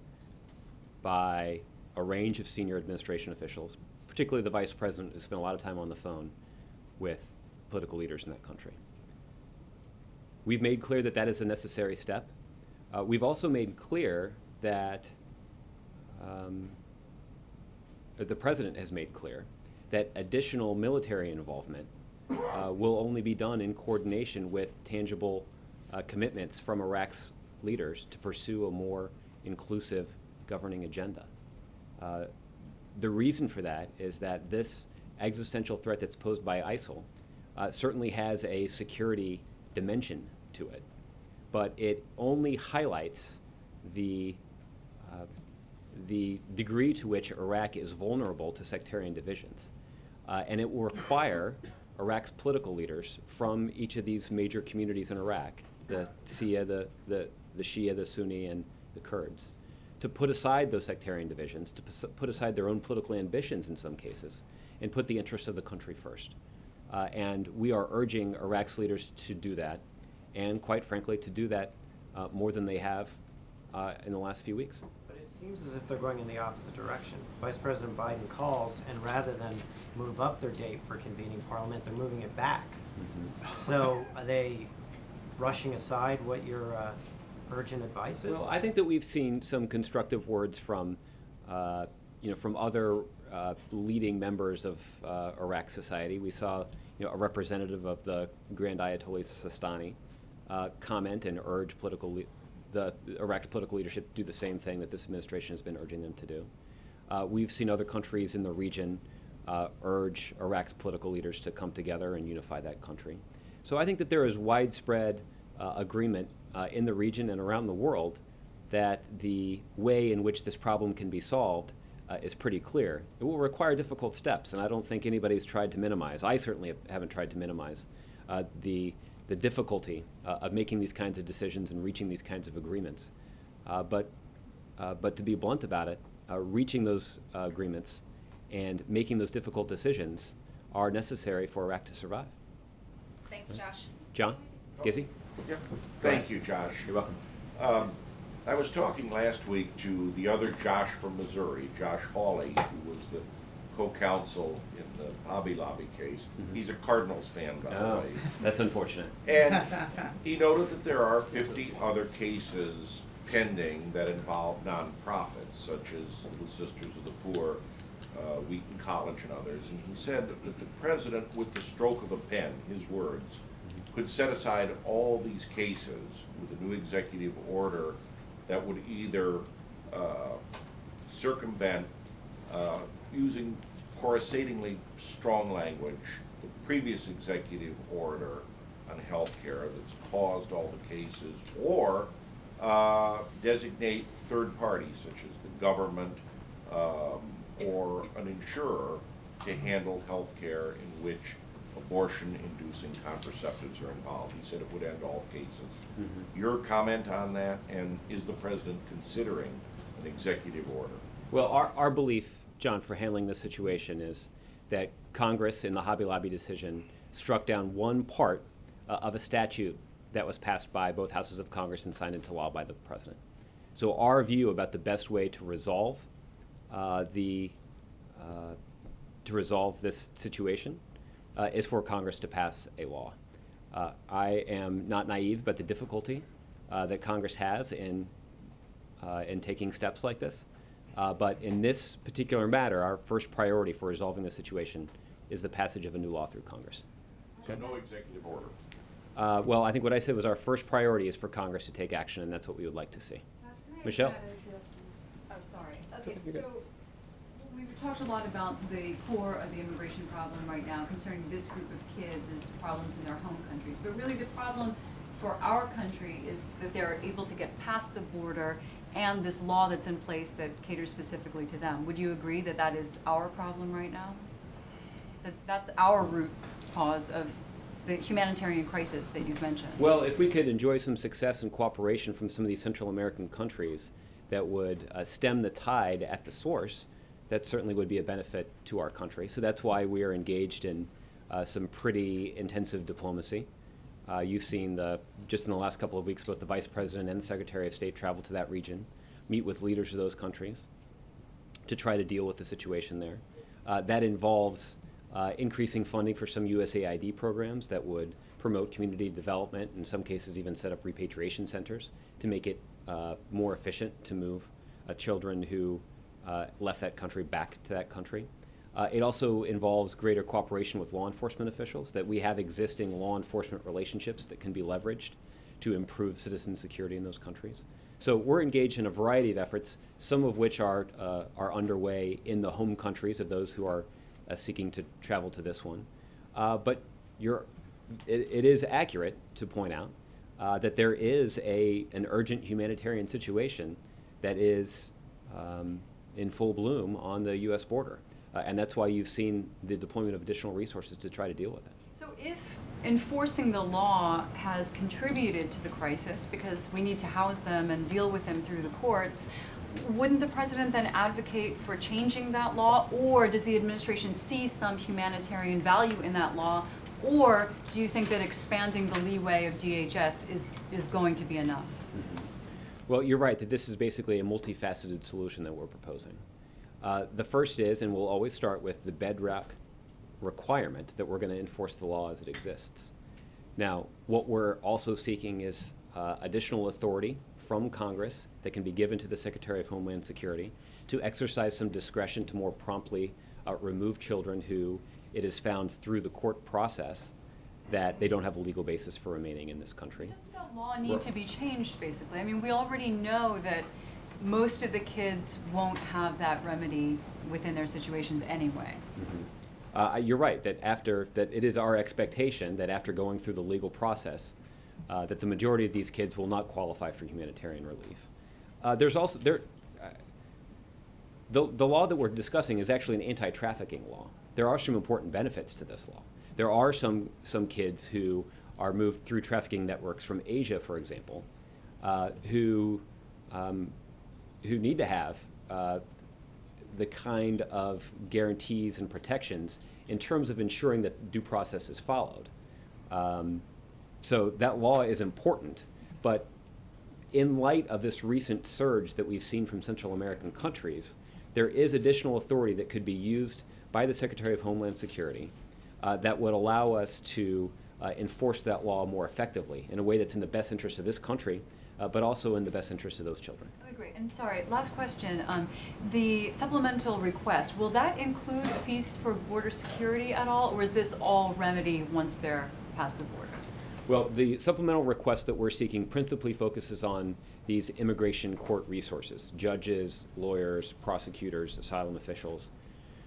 by a range of senior administration officials, particularly the vice president, who spent a lot of time on the phone with political leaders in that country. We've made clear that that is a necessary step. We've also made clear that the president has made clear that additional military involvement will only be done in coordination with tangible commitments from Iraq's leaders to pursue a more inclusive governing agenda. The reason for that is that this existential threat that's posed by ISIL certainly has a security dimension to it, but it only highlights the the degree to which Iraq is vulnerable to sectarian divisions. And it will require Iraq's political leaders from each of these major communities in Iraq, the Shia, the Shia, the Sunni, and the Kurds, to put aside those sectarian divisions, to put aside their own political ambitions in some cases, and put the interests of the country first. And we are urging Iraq's leaders to do that, and quite frankly, to do that more than they have in the last few weeks. But it seems as if they're going in the opposite direction. Vice President Biden calls, and rather than move up their date for convening Parliament, they're moving it back. So are they brushing aside what your urgent advice is? Well, I think that we've seen some constructive words from, from other leading members of Iraq society. We saw, a representative of the Grand Ayatollah Sistani comment and urge Iraq's political leadership to do the same thing that this administration has been urging them to do. We've seen other countries in the region urge Iraq's political leaders to come together and unify that country. So I think that there is widespread agreement in the region and around the world that the way in which this problem can be solved is pretty clear. It will require difficult steps, and I don't think anybody's tried to minimize. I certainly haven't tried to minimize the difficulty of making these kinds of decisions and reaching these kinds of agreements. But to be blunt about it, reaching those agreements and making those difficult decisions are necessary for Iraq to survive. Thanks, Josh. John? Gizzy? Yeah. Thank you, Josh. You're welcome. I was talking last week to the other Josh from Missouri, Josh Hawley, who was the co-counsel in the Hobby Lobby case. He's a Cardinals fan, by the way. That's unfortunate. And he noted that there are 50 other cases pending that involve nonprofits, such as Little Sisters of the Poor, Wheaton College, and others. And he said that the president, with the stroke of a pen, his words, could set aside all these cases with a new executive order that would either circumvent, using coruscatingly strong language, the previous executive order on health care that's caused all the cases, or designate third parties, such as the government or an insurer, to handle health care in which abortion-inducing contraceptives are involved. He said it would end all cases. Your comment on that, and is the president considering an executive order? Well, our belief, John, for handling this situation is that Congress, in the Hobby Lobby decision, struck down one part of a statute that was passed by both houses of Congress and signed into law by the president. So our view about the best way to resolve this situation is for Congress to pass a law. I am not naive about the difficulty that Congress has in taking steps like this. But in this particular matter, our first priority for resolving the situation is the passage of a new law through Congress. So no executive order? Well, I think what I said was our first priority is for Congress to take action, and that's what we would like to see. Michelle? Oh, sorry. Okay, Okay, you're good. so we've talked a lot about the core of the immigration problem right now concerning this group of kids as problems in their home countries. But really the problem for our country is that they're able to get past the border and this law that's in place that caters specifically to them. Would you agree that that is our problem right now? That that's our root cause of the humanitarian crisis that you've mentioned? Well, if we could enjoy some success and cooperation from some of these Central American countries that would stem the tide at the source, that certainly would be a benefit to our country. So that's why we are engaged in some pretty intensive diplomacy. You've seen just in the last couple of weeks, both the Vice President and the Secretary of State travel to that region, meet with leaders of those countries to try to deal with the situation there. That involves increasing funding for some USAID programs that would promote community development, in some cases even set up repatriation centers to make it more efficient to move children who left that country back to that country. It also involves greater cooperation with law enforcement officials, that we have existing law enforcement relationships that can be leveraged to improve citizen security in those countries. So we're engaged in a variety of efforts, some of which are underway in the home countries of those who are seeking to travel to this one. But it is accurate to point out that there is an urgent humanitarian situation that is in full bloom on the U.S. border. And that's why you've seen the deployment of additional resources to try to deal with it. So if enforcing the law has contributed to the crisis because we need to house them and deal with them through the courts, wouldn't the president then advocate for changing that law, or does the administration see some humanitarian value in that law, or do you think that expanding the leeway of DHS is going to be enough? Mm-hmm. Well, you're right that this is basically a multifaceted solution that we're proposing. The first is, and we'll always start with the bedrock requirement that we're going to enforce the law as it exists. Now, what we're also seeking is additional authority from Congress that can be given to the Secretary of Homeland Security to exercise some discretion to more promptly remove children who it is found through the court process that they don't have a legal basis for remaining in this country. Doesn't that law need to be changed, basically? I mean, we already know that most of the kids won't have that remedy within their situations anyway. Mm-hmm. You're right that that it is our expectation that after going through the legal process, that the majority of these kids will not qualify for humanitarian relief. There's also the law that we're discussing is actually an anti-trafficking law. There are some important benefits to this law. There are some kids who are moved through trafficking networks from Asia, for example, who need to have the kind of guarantees and protections in terms of ensuring that due process is followed. So that law is important, but in light of this recent surge that we've seen from Central American countries, there is additional authority that could be used by the Secretary of Homeland Security that would allow us to enforce that law more effectively in a way that's in the best interest of this country, but also in the best interest of those children. Oh, great. And sorry, last question. The supplemental request, will that include a piece for border security at all, or is this all remedy once they're past the border? Well, the supplemental request that we're seeking principally focuses on these immigration court resources, judges, lawyers, prosecutors, asylum officials,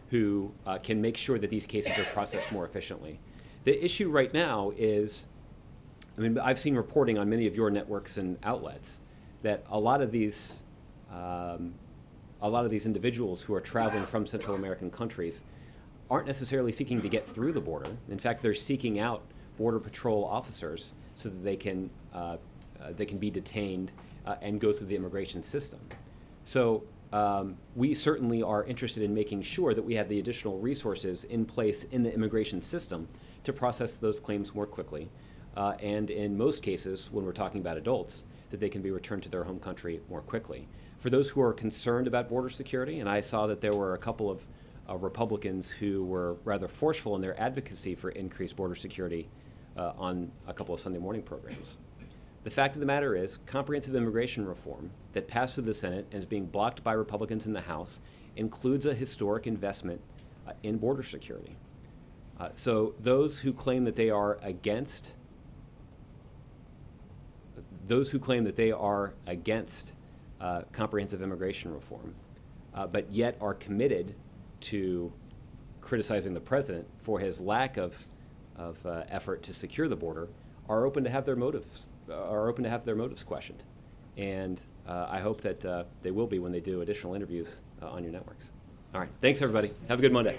who can make sure that these cases are processed more efficiently. The issue right now is, I mean, I've seen reporting on many of your networks and outlets that a lot of these individuals who are traveling from Central American countries aren't necessarily seeking to get through the border. In fact, they're seeking out Border Patrol officers so that they can be detained and go through the immigration system. So we certainly are interested in making sure that we have the additional resources in place in the immigration system to process those claims more quickly. And in most cases, when we're talking about adults, that they can be returned to their home country more quickly. For those who are concerned about border security, and I saw that there were a couple of Republicans who were rather forceful in their advocacy for increased border security on a couple of Sunday morning programs. The fact of the matter is, comprehensive immigration reform that passed through the Senate and is being blocked by Republicans in the House includes a historic investment in border security. So those who claim that they are against comprehensive immigration reform, but yet are committed to criticizing the president for his lack of effort to secure the border, are open to have their motives questioned, and I hope that they will be when they do additional interviews on your networks. All right, thanks everybody. Have a good Monday.